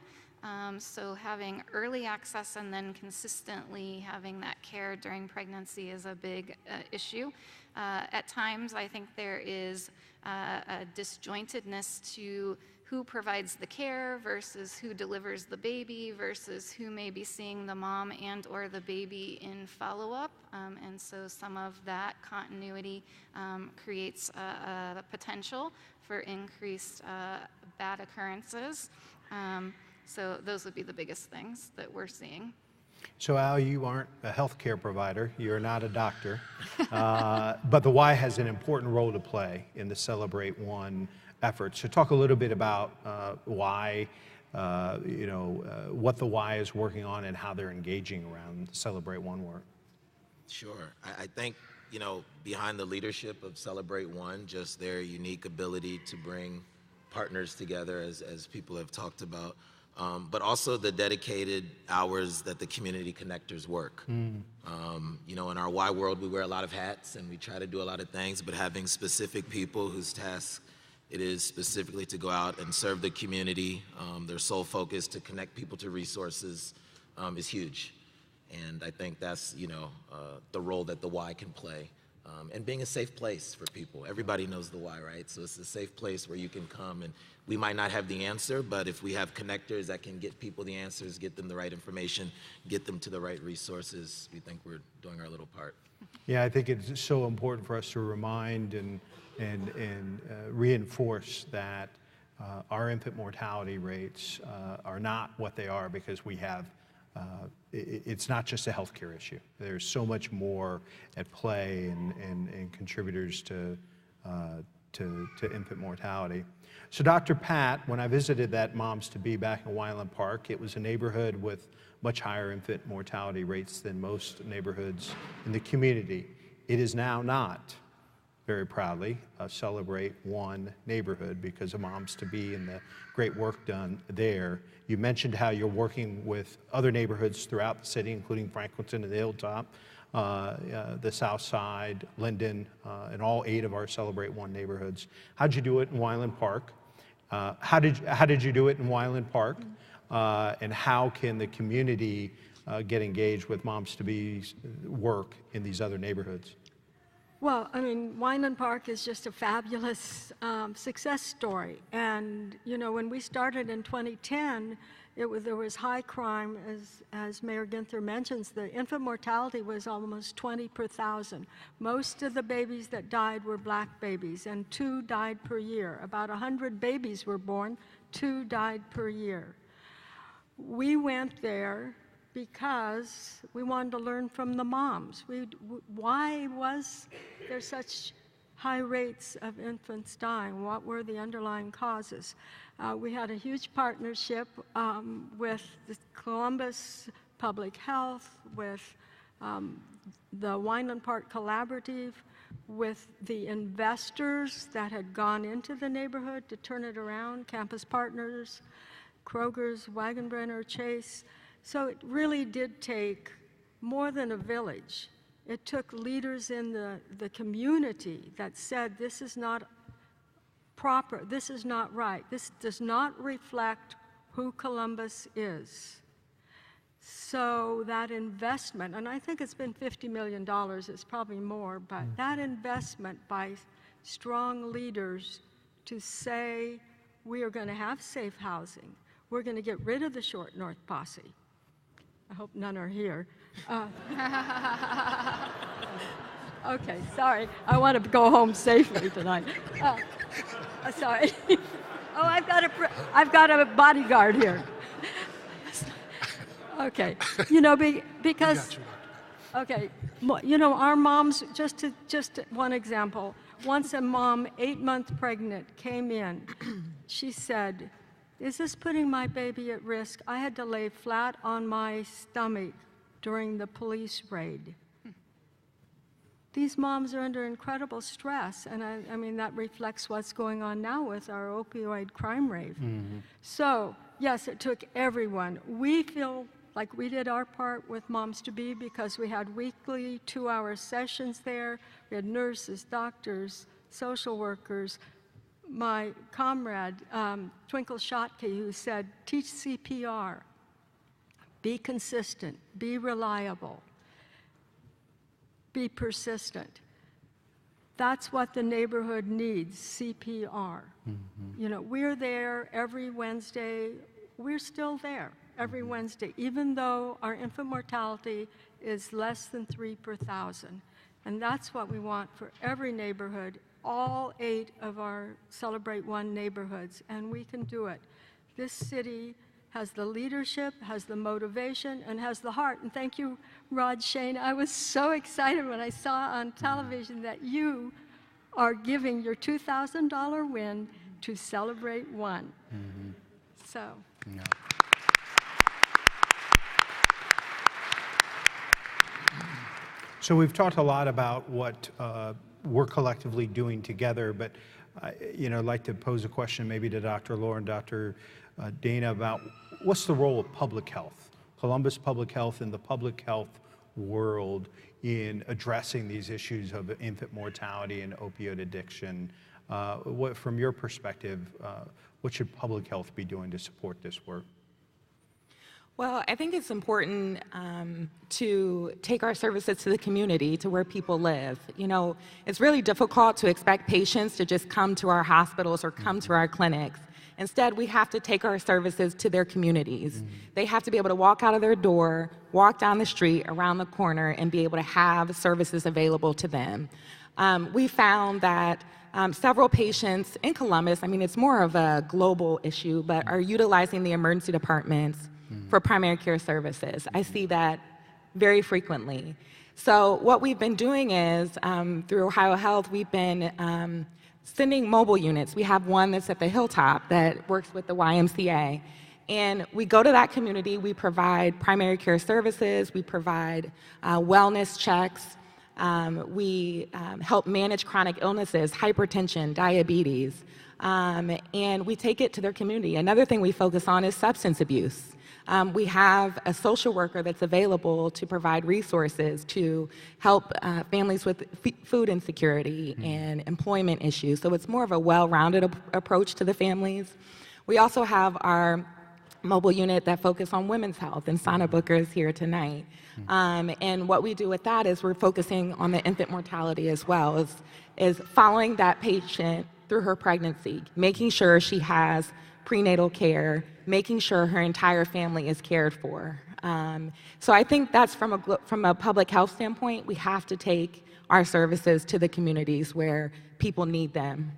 So having early access and then consistently having that care during pregnancy is a big issue. At times, I think there is a disjointedness to who provides the care versus who delivers the baby versus who may be seeing the mom and or the baby in follow-up. And so some of that continuity creates a potential for increased bad occurrences. So those would be the biggest things that we're seeing. So Al, you aren't a healthcare provider, you're not a doctor, but the Y has an important role to play in the CelebrateOne effort. So talk a little bit about why, what the Y is working on and how they're engaging around the CelebrateOne work. Sure. I think, behind the leadership of CelebrateOne, just their unique ability to bring partners together, as people have talked about, but also the dedicated hours that the community connectors work. In our Y world, we wear a lot of hats and we try to do a lot of things, but having specific people whose task it is specifically to go out and serve the community, their sole focus to connect people to resources is huge. And I think that's, the role that the Y can play and being a safe place for people. Everybody knows the why, right? So it's a safe place where you can come, and we might not have the answer, but if we have connectors that can get people the answers, get them the right information, get them to the right resources, we think we're doing our little part. Yeah, I think it's so important for us to remind and reinforce that our infant mortality rates are not what they are because we have, it's not just a healthcare issue. There's so much more at play and contributors to infant mortality. So Dr. Pat, when I visited that Moms-to-Be back in Wyland Park, it was a neighborhood with much higher infant mortality rates than most neighborhoods in the community. It is now not, very proudly, a CelebrateOne neighborhood because of Moms-to-Be and the great work done there. You mentioned how you're working with other neighborhoods throughout the city, including Franklinton and the Hilltop, the South Side, Linden, and all 8 of our CelebrateOne neighborhoods. How'd you do it in Wyland Park? How did you do it in Wyland Park? And how can the community get engaged with Moms-to-Be's work in these other neighborhoods? Well, I mean, Wyland Park is just a fabulous success story. And, you know, when we started in 2010, there was high crime, as Mayor Ginther mentions. The infant mortality was almost 20 per thousand. Most of the babies that died were black babies, and 2 died per year. About 100 babies were born, 2 died per year. We went there because we wanted to learn from the moms. Why was there such high rates of infants dying? What were the underlying causes? We had a huge partnership with the Columbus Public Health, with the Wyland Park Collaborative, with the investors that had gone into the neighborhood to turn it around, Campus Partners, Kroger's, Wagenbrenner, Chase. So it really did take more than a village. It took leaders in the community that said, this is not proper, this is not right, this does not reflect who Columbus is. So that investment, and I think it's been $50 million, it's probably more, but that investment by strong leaders to say, we are going to have safe housing, we're going to get rid of the Short North Posse. I hope none are here. Okay, sorry. I want to go home safely tonight. Sorry. Oh, I've got a bodyguard here. Okay, you know, because, okay, you know, our moms, just one example. Once a mom, 8 months pregnant, came in. She said, is this putting my baby at risk? I had to lay flat on my stomach during the police raid. These moms are under incredible stress, and I mean, that reflects what's going on now with our opioid crime rate. So, yes, it took everyone. We feel like we did our part with Moms-to-Be because we had weekly 2-hour sessions there. We had nurses, doctors, social workers. My comrade, Twinkle Schottke, who said, teach CPR, be consistent, be reliable, be persistent. That's what the neighborhood needs, CPR. You know, we're there every Wednesday. We're still there every Wednesday, even though our infant mortality is less than 3 per thousand. And that's what we want for every neighborhood, all 8 of our CelebrateOne neighborhoods, and we can do it. This city has the leadership, has the motivation, and has the heart. And thank you, Rod Shane. I was so excited when I saw on television that you are giving your $2,000 win to CelebrateOne. So. Yeah. So we've talked a lot about what we're collectively doing together, but you know, I'd like to pose a question maybe to Dr. Lauren, Dr. Dana, about what's the role of public health, Columbus Public Health and the public health world in addressing these issues of infant mortality and opioid addiction. From your perspective, what should public health be doing to support this work? Well, I think it's important to take our services to the community, to where people live. You know, it's really difficult to expect patients to just come to our hospitals or come to our clinics. Instead, we have to take our services to their communities. They have to be able to walk out of their door, walk down the street, around the corner, and be able to have services available to them. We found that several patients in Columbus, I mean, it's more of a global issue, but are utilizing the emergency departments for primary care services. I see that very frequently. So what we've been doing is, through Ohio Health, we've been sending mobile units. We have one that's at the Hilltop that works with the YMCA. And we go to that community, we provide primary care services, we provide wellness checks, we help manage chronic illnesses, hypertension, diabetes, and we take it to their community. Another thing we focus on is substance abuse. We have a social worker that's available to provide resources to help families with food insecurity and employment issues. So it's more of a well-rounded approach to the families. We also have our mobile unit that focus on women's health, and Sana Booker is here tonight. And what we do with that is we're focusing on the infant mortality as well, is following that patient through her pregnancy, making sure she has prenatal care, making sure her entire family is cared for. So I think that's from a public health standpoint, we have to take our services to the communities where people need them.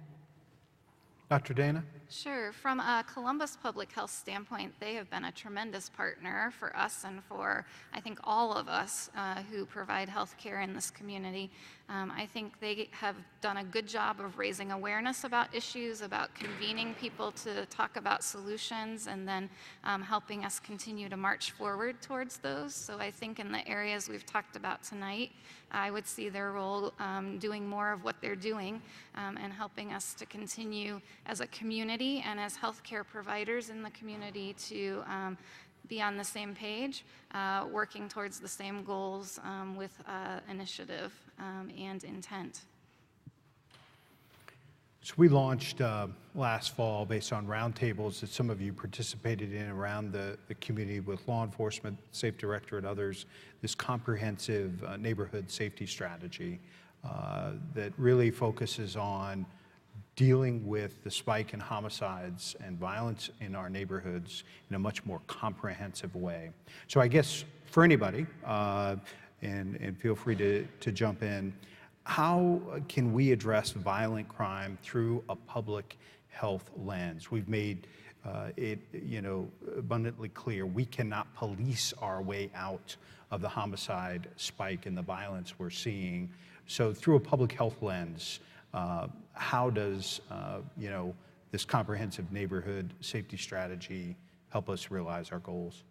Dr. Dana? Sure. From a Columbus Public Health standpoint, they have been a tremendous partner for us and for, I think, all of us who provide health care in this community. I think they have done a good job of raising awareness about issues, about convening people to talk about solutions, and then helping us continue to march forward towards those. So I think in the areas we've talked about tonight, I would see their role doing more of what they're doing and helping us to continue as a community and as healthcare providers in the community to be on the same page, working towards the same goals with initiative and intent. So we launched last fall based on roundtables that some of you participated in around the community with law enforcement, safe director, and others, this comprehensive neighborhood safety strategy that really focuses on dealing with the spike in homicides and violence in our neighborhoods in a much more comprehensive way. So I guess for anybody, and feel free to jump in, how can we address violent crime through a public health lens? We've made it, abundantly clear we cannot police our way out of the homicide spike and the violence we're seeing. So through a public health lens, how does this comprehensive neighborhood safety strategy help us realize our goals?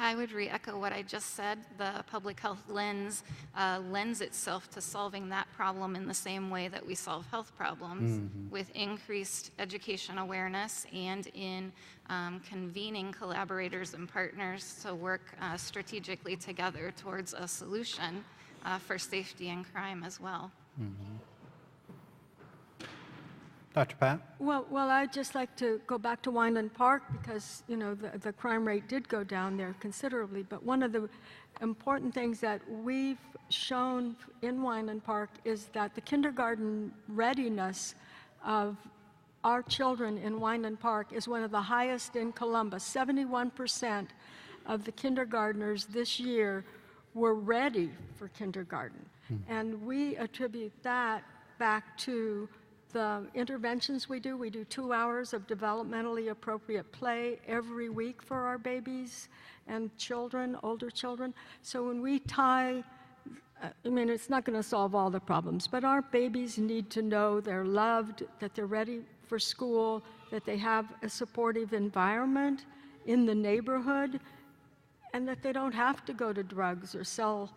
I would re-echo what I just said. The public health lens lends itself to solving that problem in the same way that we solve health problems, with increased education awareness and in convening collaborators and partners to work strategically together towards a solution for safety and crime as well. Dr. Pat? Well, I'd just like to go back to Wineland Park because, the crime rate did go down there considerably. But one of the important things that we've shown in Wineland Park is that the kindergarten readiness of our children in Wineland Park is one of the highest in Columbus. 71% of the kindergartners this year were ready for kindergarten. And we attribute that back to the interventions we do. We do 2 hours of developmentally appropriate play every week for our babies and children, older children. So when we tie, it's not going to solve all the problems, but our babies need to know they're loved, that they're ready for school, that they have a supportive environment in the neighborhood, and that they don't have to go to drugs or sell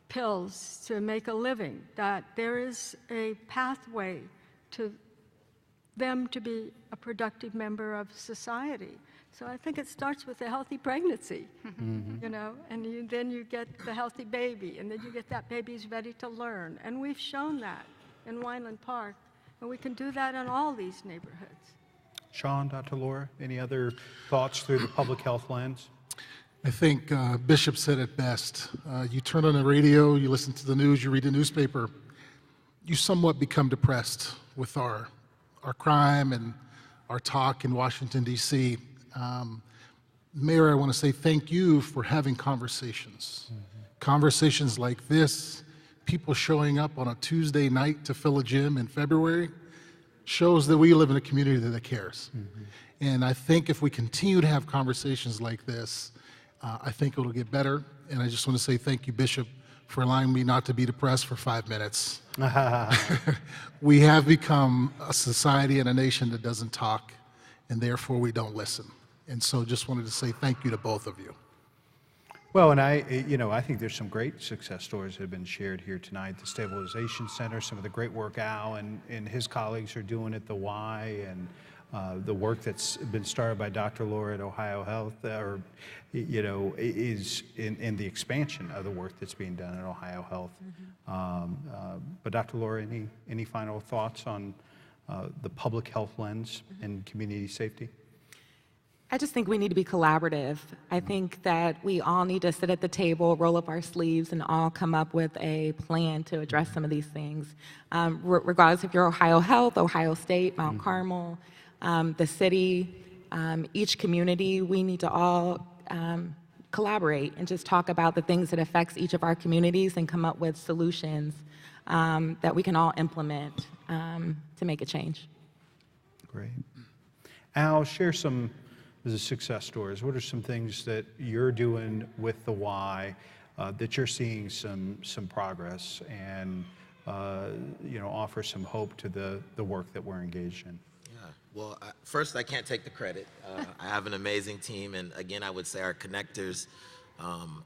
pills to make a living, that there is a pathway to them to be a productive member of society. So I think it starts with a healthy pregnancy, and then you get the healthy baby, and then you get that baby's ready to learn. And we've shown that in Wineland Park, and we can do that in all these neighborhoods. Sean, Dr. Laura, any other thoughts through the public health lens? I think Bishop said it best. You turn on the radio, you listen to the news, you read the newspaper, you somewhat become depressed with our crime and our talk in Washington, D.C. Mayor, I want to say thank you for having conversations. Conversations like this, people showing up on a Tuesday night to fill a gym in February, shows that we live in a community that cares. And I think if we continue to have conversations like this, I think it'll get better. And I just want to say thank you, Bishop, for allowing me not to be depressed for 5 minutes. We have become a society and a nation that doesn't talk, and therefore we don't listen. And so just wanted to say thank you to both of you. Well, and I think there's some great success stories that have been shared here tonight. The Stabilization Center, some of the great work Al and his colleagues are doing at the Y, and the work that's been started by Dr. Laura at Ohio Health, is in the expansion of the work that's being done at Ohio Health. But Dr. Laura, any final thoughts on the public health lens and community safety? I just think we need to be collaborative. I think that we all need to sit at the table, roll up our sleeves, and all come up with a plan to address some of these things. Regardless if you're Ohio Health, Ohio State, Mount Carmel, the city, each community, we need to all collaborate and just talk about the things that affects each of our communities and come up with solutions that we can all implement to make a change. Great. Al, share some of the success stories. What are some things that you're doing with the Y that you're seeing some progress and offer some hope to the work that we're engaged in? Well, first, I can't take the credit. I have an amazing team, and again, I would say our connectors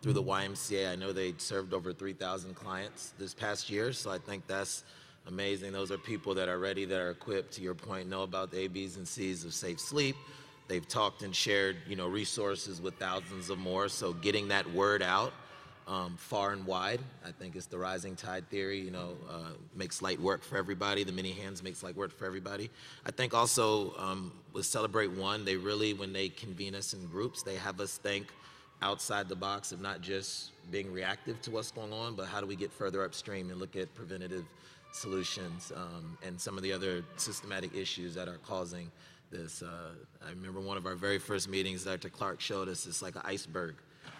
through the YMCA, I know they served over 3,000 clients this past year, so I think that's amazing. Those are people that are ready, that are equipped, to your point, know about the A, B's, and C's of safe sleep. They've talked and shared, resources with thousands of more, so getting that word out far and wide. I think it's the rising tide theory, makes light work for everybody. The many hands makes light work for everybody. I think also with CelebrateOne, they really, when they convene us in groups, they have us think outside the box of not just being reactive to what's going on, but how do we get further upstream and look at preventative solutions and some of the other systematic issues that are causing this. I remember one of our very first meetings, Dr. Clark showed us it's like an iceberg.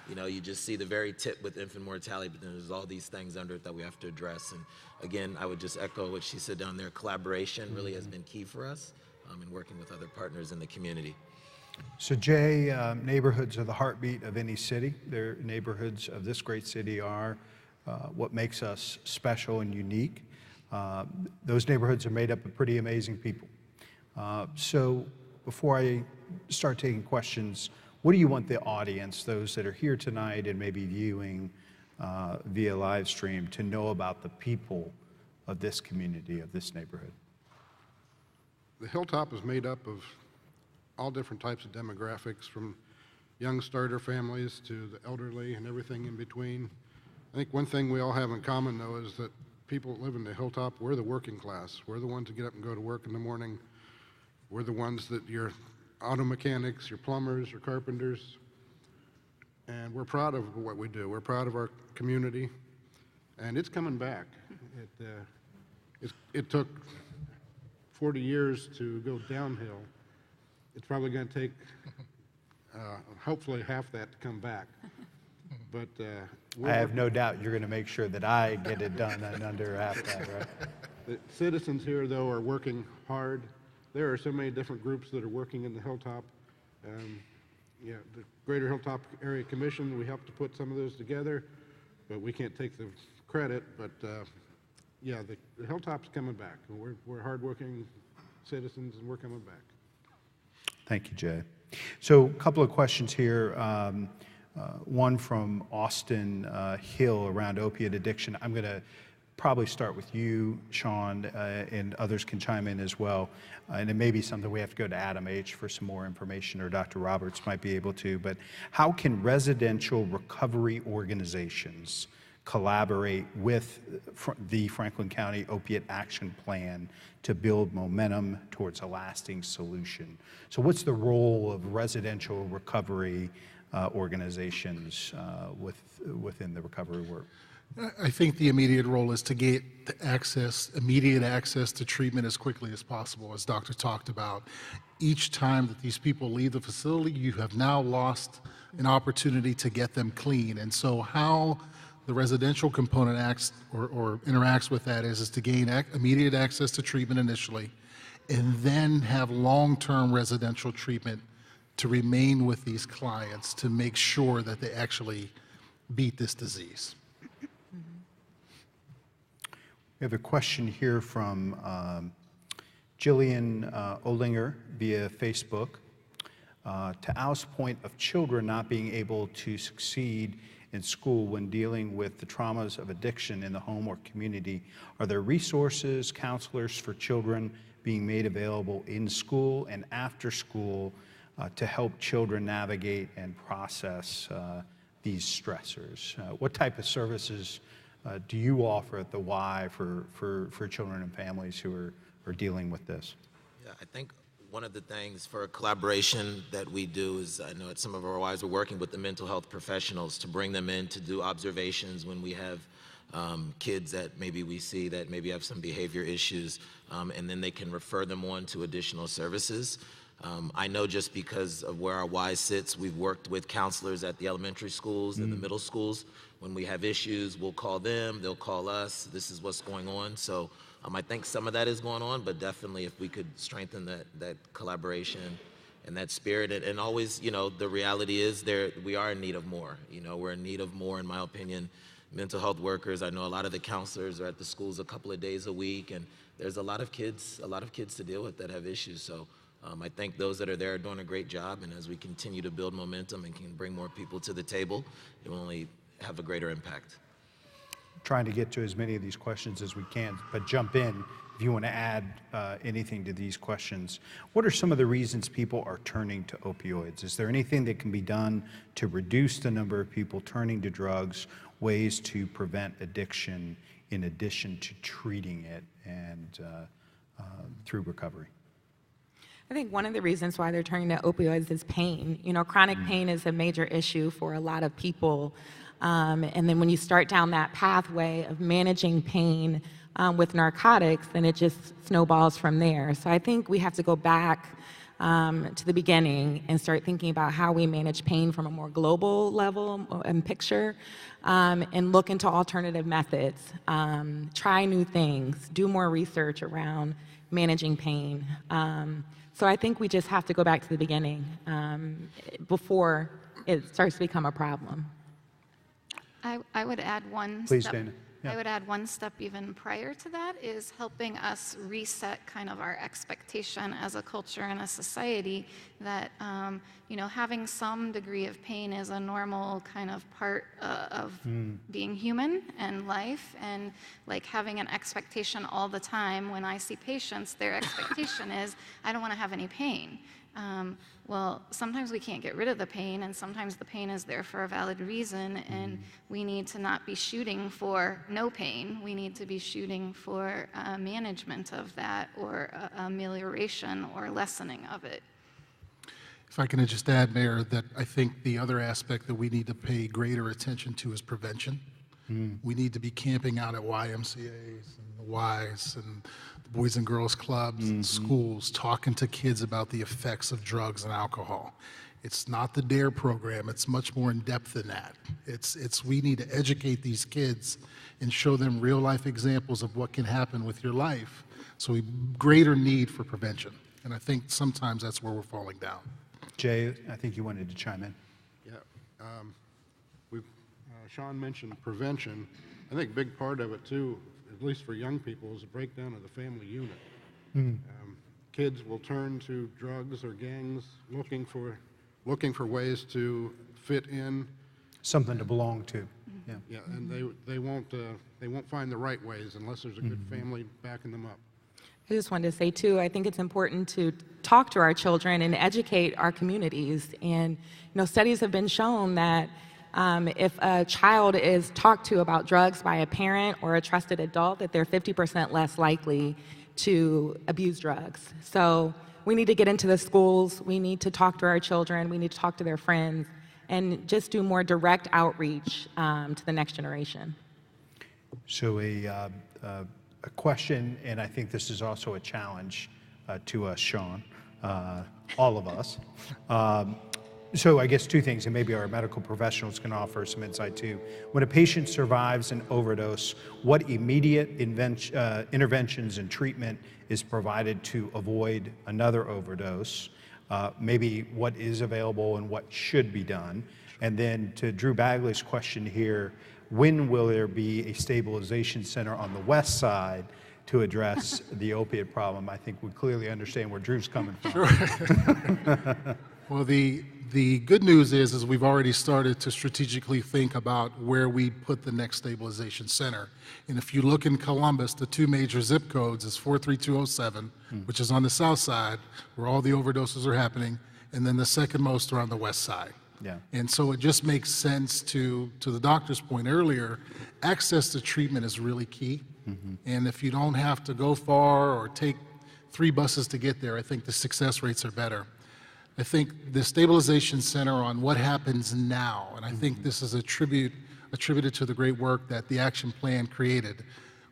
You just see the very tip with infant mortality, but then there's all these things under it that we have to address. And again, I would just echo what she said down there. Collaboration really has been key for us in working with other partners in the community. So Jay, neighborhoods are the heartbeat of any city. Their neighborhoods of this great city are what makes us special and unique. Those neighborhoods are made up of pretty amazing people. So before I start taking questions, what do you want the audience, those that are here tonight and maybe viewing via live stream, to know about the people of this community, of this neighborhood? The Hilltop is made up of all different types of demographics, from young starter families to the elderly and everything in between. I think one thing we all have in common, though, is that people that live in the Hilltop, we're the working class. We're the ones that get up and go to work in the morning. We're the ones that your auto mechanics, your plumbers, your carpenters, and we're proud of what we do. We're proud of our community, and it's coming back. It took 40 years to go downhill. It's probably going to take hopefully half that to come back. But I have no doubt you're going to make sure that I get it done in under half that, right? The citizens here, though, are working hard. There are so many different groups that are working in the Hilltop. The Greater Hilltop Area Commission, we helped to put some of those together, but we can't take the credit. But the Hilltop's coming back. We're hardworking citizens, and we're coming back. Thank you, Jay. So a couple of questions here. One from Austin Hill around opiate addiction. I'm going to probably start with you, Sean, and others can chime in as well. And it may be something we have to go to Adam H. for some more information, or Dr. Roberts might be able to. But how can residential recovery organizations collaborate with the Franklin County Opiate Action Plan to build momentum towards a lasting solution. So what's the role of residential recovery organizations within the recovery work? I think the immediate role is to get immediate access to treatment as quickly as possible, as Doctor talked about. Each time that these people leave the facility, you have now lost an opportunity to get them clean. And so how the residential component acts or interacts with that is to gain immediate access to treatment initially, and then have long-term residential treatment to remain with these clients to make sure that they actually beat this disease. We have a question here from Jillian Olinger via Facebook. To Al's point of children not being able to succeed in school when dealing with the traumas of addiction in the home or community, are there resources, counselors for children being made available in school and after school to help children navigate and process these stressors? What type of services do you offer at the Y for children and families who are dealing with this? Yeah, I think one of the things for collaboration that we do is, I know at some of our Ys we're working with the mental health professionals to bring them in to do observations when we have kids that maybe we see that maybe have some behavior issues, and then they can refer them on to additional services. I know just because of where our Y sits, we've worked with counselors at the elementary schools and the middle schools. When we have issues, we'll call them, they'll call us, this is what's going on. So I think some of that is going on, but definitely if we could strengthen that collaboration and that spirit, and always, the reality is we are in need of more. We're in need of more, in my opinion. Mental health workers, I know a lot of the counselors are at the schools a couple of days a week, and there's a lot of kids to deal with that have issues. So I think those that are there are doing a great job, and as we continue to build momentum and can bring more people to the table, it will only have a greater impact. Trying to get to as many of these questions as we can, but jump in if you want to add anything to these questions. What are some of the reasons people are turning to opioids? Is there anything that can be done to reduce the number of people turning to drugs, ways to prevent addiction in addition to treating it and through recovery? I think one of the reasons why they're turning to opioids is pain. Chronic pain is a major issue for a lot of people. And then when you start down that pathway of managing pain with narcotics, then it just snowballs from there. So I think we have to go back to the beginning and start thinking about how we manage pain from a more global level and picture, and look into alternative methods, try new things, do more research around managing pain. So I think we just have to go back to the beginning before it starts to become a problem. I would add one Please, step. Dana. Yeah. I would add one step even prior to that is helping us reset kind of our expectation as a culture and a society that, having some degree of pain is a normal kind of part of being human and life, and like having an expectation all the time. When I see patients, their expectation is, I don't want to have any pain. Well, sometimes we can't get rid of the pain, and sometimes the pain is there for a valid reason, and we need to not be shooting for no pain. We need to be shooting for management of that, or amelioration or lessening of it. If I can just add, Mayor, that I think the other aspect that we need to pay greater attention to is prevention. We need to be camping out at YMCAs and the Ys and the Boys and Girls Clubs and schools, talking to kids about the effects of drugs and alcohol. It's not the DARE program, it's much more in depth than that. We need to educate these kids and show them real life examples of what can happen with your life. So greater need for prevention. And I think sometimes that's where we're falling down. Jay, I think you wanted to chime in. Yeah, Sean mentioned prevention. I think a big part of it too, at least for young people, is a breakdown of the family unit. Kids will turn to drugs or gangs looking for ways to fit in. Something to belong to. Yeah. Yeah, and they won't find the right ways unless there's a good family backing them up. I just wanted to say, too, I think it's important to talk to our children and educate our communities. And, studies have been shown that If a child is talked to about drugs by a parent or a trusted adult, that they're 50% less likely to abuse drugs. So we need to get into the schools, we need to talk to our children, we need to talk to their friends, and just do more direct outreach to the next generation. So a question, and I think this is also a challenge to us, Sean, all of us. So I guess two things, and maybe our medical professionals can offer some insight too. When a patient survives an overdose, what immediate interventions and treatment is provided to avoid another overdose? Maybe what is available and what should be done? And then to Drew Bagley's question here, when will there be a stabilization center on the west side to address the opiate problem? I think we clearly understand where Drew's coming from. Sure. Well, the good news is we've already started to strategically think about where we put the next stabilization center. And if you look in Columbus, the two major zip codes is 43207, which is on the south side, where all the overdoses are happening, and then the second most are on the west side. Yeah. And so it just makes sense to the doctor's point earlier, access to treatment is really key. And if you don't have to go far or take 3 buses to get there, I think the success rates are better. I think the stabilization center on what happens now, and I think this is attributed to the great work that the action plan created.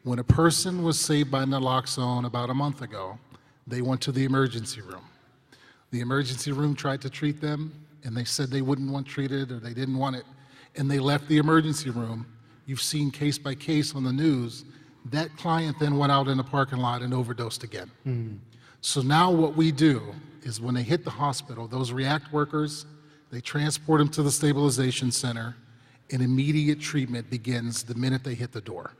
When a person was saved by naloxone about a month ago, they went to the emergency room. The emergency room tried to treat them, and they said they wouldn't want treated or they didn't want it, and they left the emergency room. You've seen case by case on the news. That client then went out in the parking lot and overdosed again. So now what we do is when they hit the hospital, those REACT workers, they transport them to the stabilization center, and immediate treatment begins the minute they hit the door.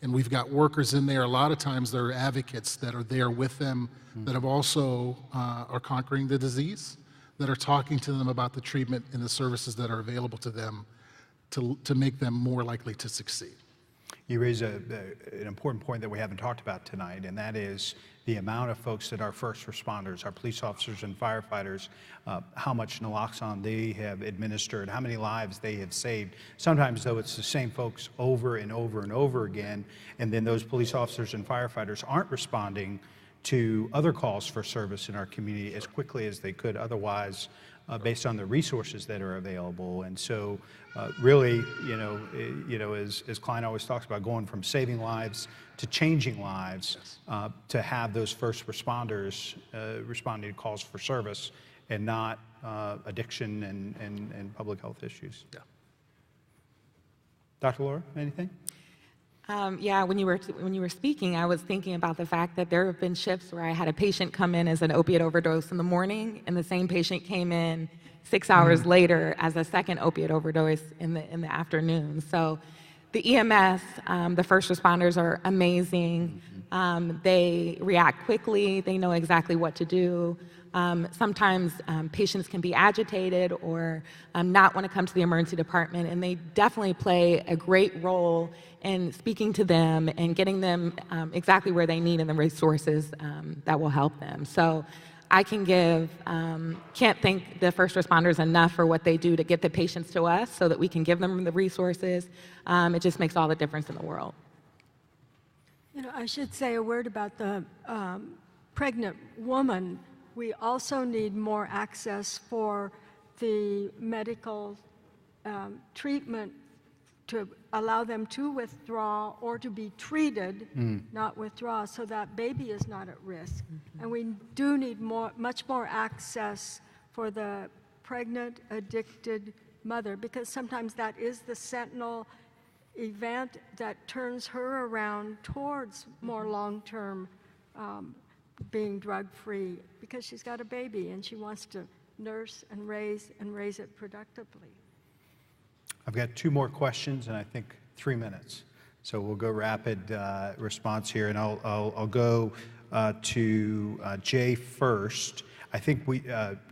And we've got workers in there, a lot of times there are advocates that are there with them that have also are conquering the disease, that are talking to them about the treatment and the services that are available to them to make them more likely to succeed. You raise an important point that we haven't talked about tonight, and that is the amount of folks that are first responders, our police officers and firefighters, how much naloxone they have administered, how many lives they have saved. Sometimes, though, it's the same folks over and over and over again, and then those police officers and firefighters aren't responding to other calls for service in our community as quickly as they could otherwise, based on the resources that are available. And so really, as Klein always talks about, going from saving lives to changing lives, to have those first responders responding to calls for service and not addiction and public health issues. Yeah. Dr. Laura, anything? Yeah, when you were speaking, I was thinking about the fact that there have been shifts where I had a patient come in as an opiate overdose in the morning, and the same patient came in 6 hours later as a second opiate overdose in the afternoon. So the EMS, the first responders are amazing. They react quickly. They know exactly what to do. Sometimes patients can be agitated or not want to come to the emergency department, and they definitely play a great role in speaking to them and getting them exactly where they need and the resources that will help them. So I can't thank the first responders enough for what they do to get the patients to us so that we can give them the resources. It just makes all the difference in the world. You know, I should say a word about the pregnant woman. We also need more access for the medical treatment to allow them to withdraw or to be treated, not withdraw, so that baby is not at risk. And we do need much more access for the pregnant, addicted mother, because sometimes that is the sentinel event that turns her around towards more long-term being drug-free, because she's got a baby and she wants to nurse and raise it productively. I've got 2 more questions and I think 3 minutes. So we'll go rapid response here, and I'll go to Jay first. I think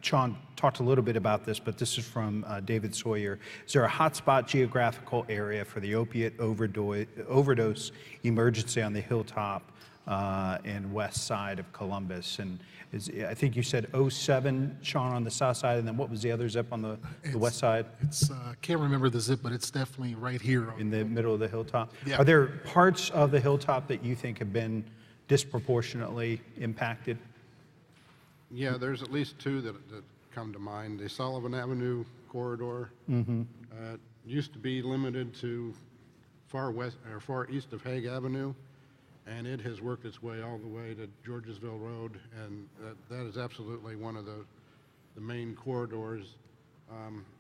Sean talked a little bit about this, but this is from David Sawyer. Is there a hotspot geographical area for the opiate overdose emergency on the Hilltop and west side of Columbus. And I think you said '07, Sean, on the south side, and then what was the other zip on the west side? It's can't remember the zip, but it's definitely right here. In the middle of the hilltop? Yeah. Are there parts of the hilltop that you think have been disproportionately impacted? Yeah, there's at least two that come to mind. The Sullivan Avenue corridor used to be limited to far west or far east of Hague Avenue, and it has worked its way all the way to Georgesville Road, and that is absolutely one of the main corridors.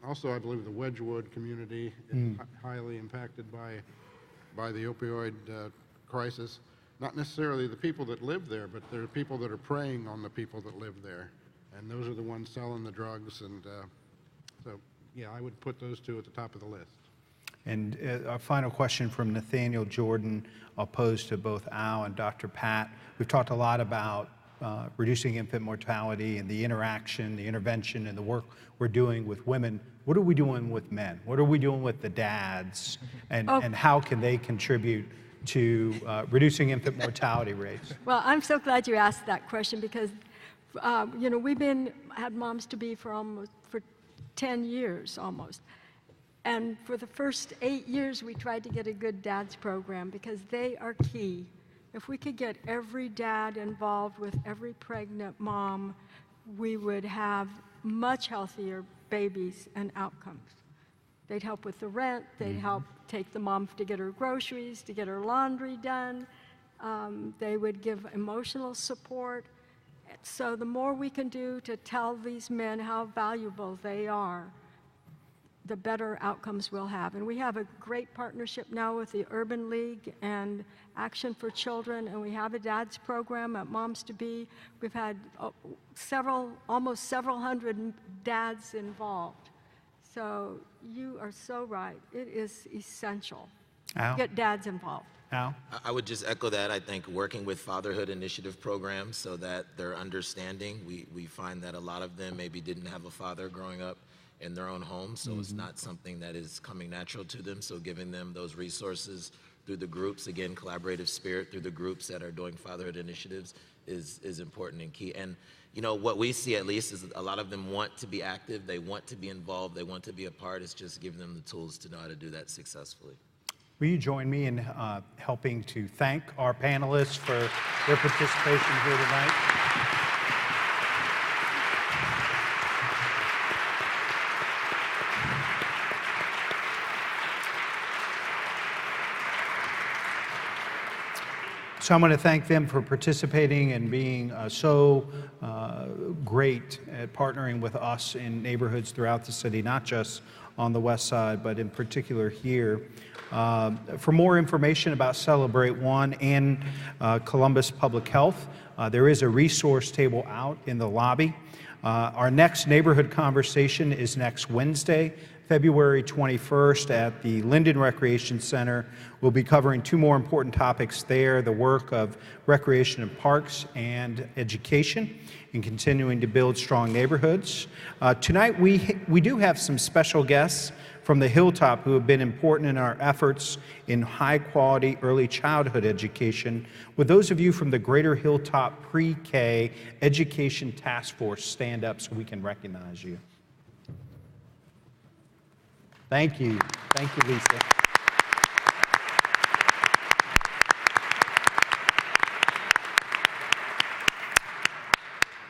Also, I believe the Wedgwood community is highly impacted by the opioid crisis. Not necessarily the people that live there, but there are people that are preying on the people that live there, and those are the ones selling the drugs. And so, yeah, I would put those two at the top of the list. And a final question from Nathaniel Jordan, I'll pose to both Al and Dr. Pat. We've talked a lot about reducing infant mortality and the interaction, the intervention, and the work we're doing with women. What are we doing with men? What are we doing with the dads? And how can they contribute to reducing infant mortality rates? Well, I'm so glad you asked that question because, we've had moms to be for 10 years almost. And for the first 8 years, we tried to get a good dads program because they are key. If we could get every dad involved with every pregnant mom, we would have much healthier babies and outcomes. They'd help with the rent, they'd help take the mom to get her groceries, to get her laundry done. They would give emotional support. So the more we can do to tell these men how valuable they are, the better outcomes we'll have. And we have a great partnership now with the Urban League and Action for Children, and we have a dad's program at Moms to Be. We've had almost several hundred dads involved. So you are so right. It is essential to get dads involved. Al? I would just echo that. I think working with fatherhood initiative programs so that they're understanding. We find that a lot of them maybe didn't have a father growing up in their own home, so it's not something that is coming natural to them. So giving them those resources through the groups, again, collaborative spirit through the groups that are doing fatherhood initiatives is important and key. And what we see at least is a lot of them want to be active, they want to be involved, they want to be a part. It's just giving them the tools to know how to do that successfully. Will you join me in helping to thank our panelists for their participation here tonight? So I'm going to thank them for participating and being so great at partnering with us in neighborhoods throughout the city, not just on the west side, but in particular here. For more information about CelebrateOne and Columbus Public Health, there is a resource table out in the lobby. Our next neighborhood conversation is next Wednesday, February 21st at the Linden Recreation Center. We'll be covering two more important topics there, the work of recreation and parks and education, and continuing to build strong neighborhoods. Tonight we do have some special guests from the Hilltop who have been important in our efforts in high-quality early childhood education. Would those of you from the Greater Hilltop Pre-K Education Task Force stand up so we can recognize you? Thank you. Thank you, Lisa.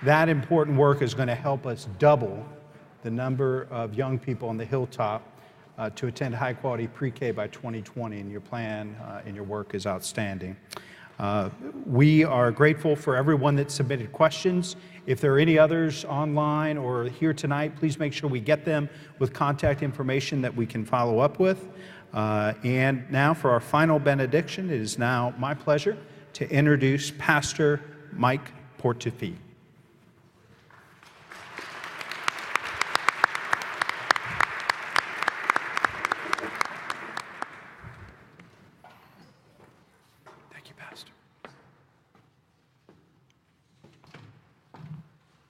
That important work is going to help us double the number of young people on the Hilltop to attend high-quality pre-K by 2020, and your plan and your work is outstanding. We are grateful for everyone that submitted questions. If there are any others online or here tonight, please make sure we get them with contact information that we can follow up with. And now for our final benediction, it is now my pleasure to introduce Pastor Mike Portofie.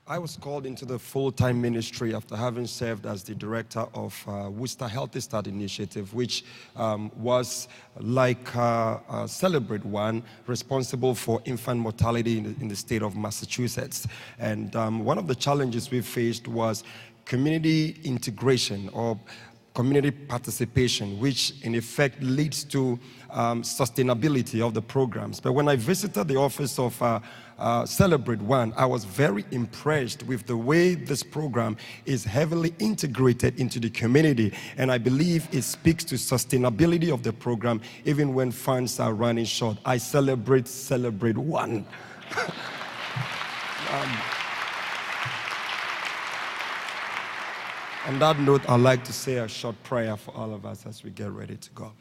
I was called into the full-time ministry after having served as the director of Worcester Healthy Start Initiative, which was like CelebrateOne, responsible for infant mortality in the state of Massachusetts. And one of the challenges we faced was community integration or community participation, which in effect leads to sustainability of the programs. But when I visited the office of CelebrateOne, I was very impressed with the way this program is heavily integrated into the community, and I believe it speaks to sustainability of the program even when funds are running short. I celebrate CelebrateOne. On that note, I'd like to say a short prayer for all of us as we get ready to go.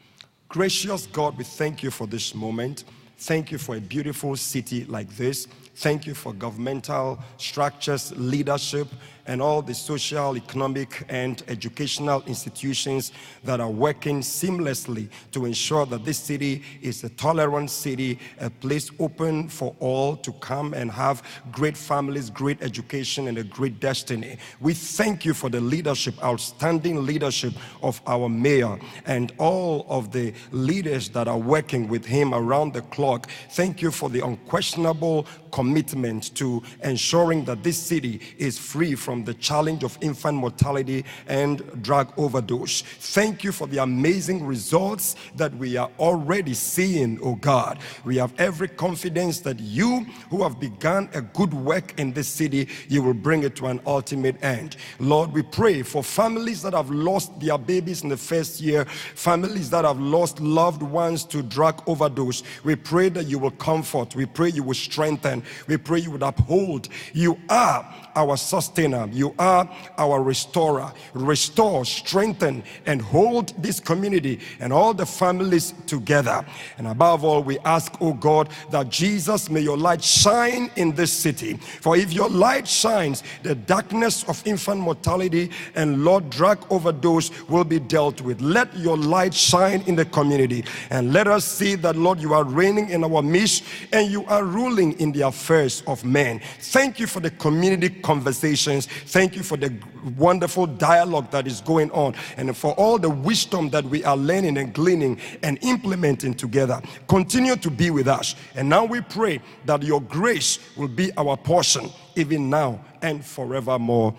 Gracious God, we thank you for this moment. Thank you for a beautiful city like this. Thank you for governmental structures, leadership, and all the social, economic, and educational institutions that are working seamlessly to ensure that this city is a tolerant city, a place open for all to come and have great families, great education, and a great destiny. We thank you for the leadership, outstanding leadership of our mayor and all of the leaders that are working with him around the clock. Thank you for the unquestionable commitment to ensuring that this city is free from the challenge of infant mortality and drug overdose. Thank you for the amazing results that we are already seeing, oh God. We have every confidence that you who have begun a good work in this city, you will bring it to an ultimate end. Lord, we pray for families that have lost their babies in the first year, families that have lost loved ones to drug overdose. We pray that you will comfort. We pray you will strengthen. We pray you would uphold. You are our sustainer. You are our restorer. Restore, strengthen, and hold this community and all the families together. And above all, we ask, oh God, that Jesus, may your light shine in this city. For if your light shines, the darkness of infant mortality and Lord, drug overdose will be dealt with. Let your light shine in the community, and let us see that, Lord, you are reigning in our midst and you are ruling in the affairs of men. Thank you for the community conversations. Thank you for the wonderful dialogue that is going on, and for all the wisdom that we are learning and gleaning and implementing together. Continue to be with us. And now we pray that your grace will be our portion, even now and forevermore.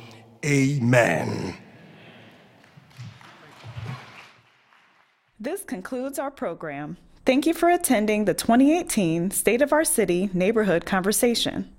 Amen. This concludes our program. Thank you for attending the 2018 State of Our City Neighborhood Conversation.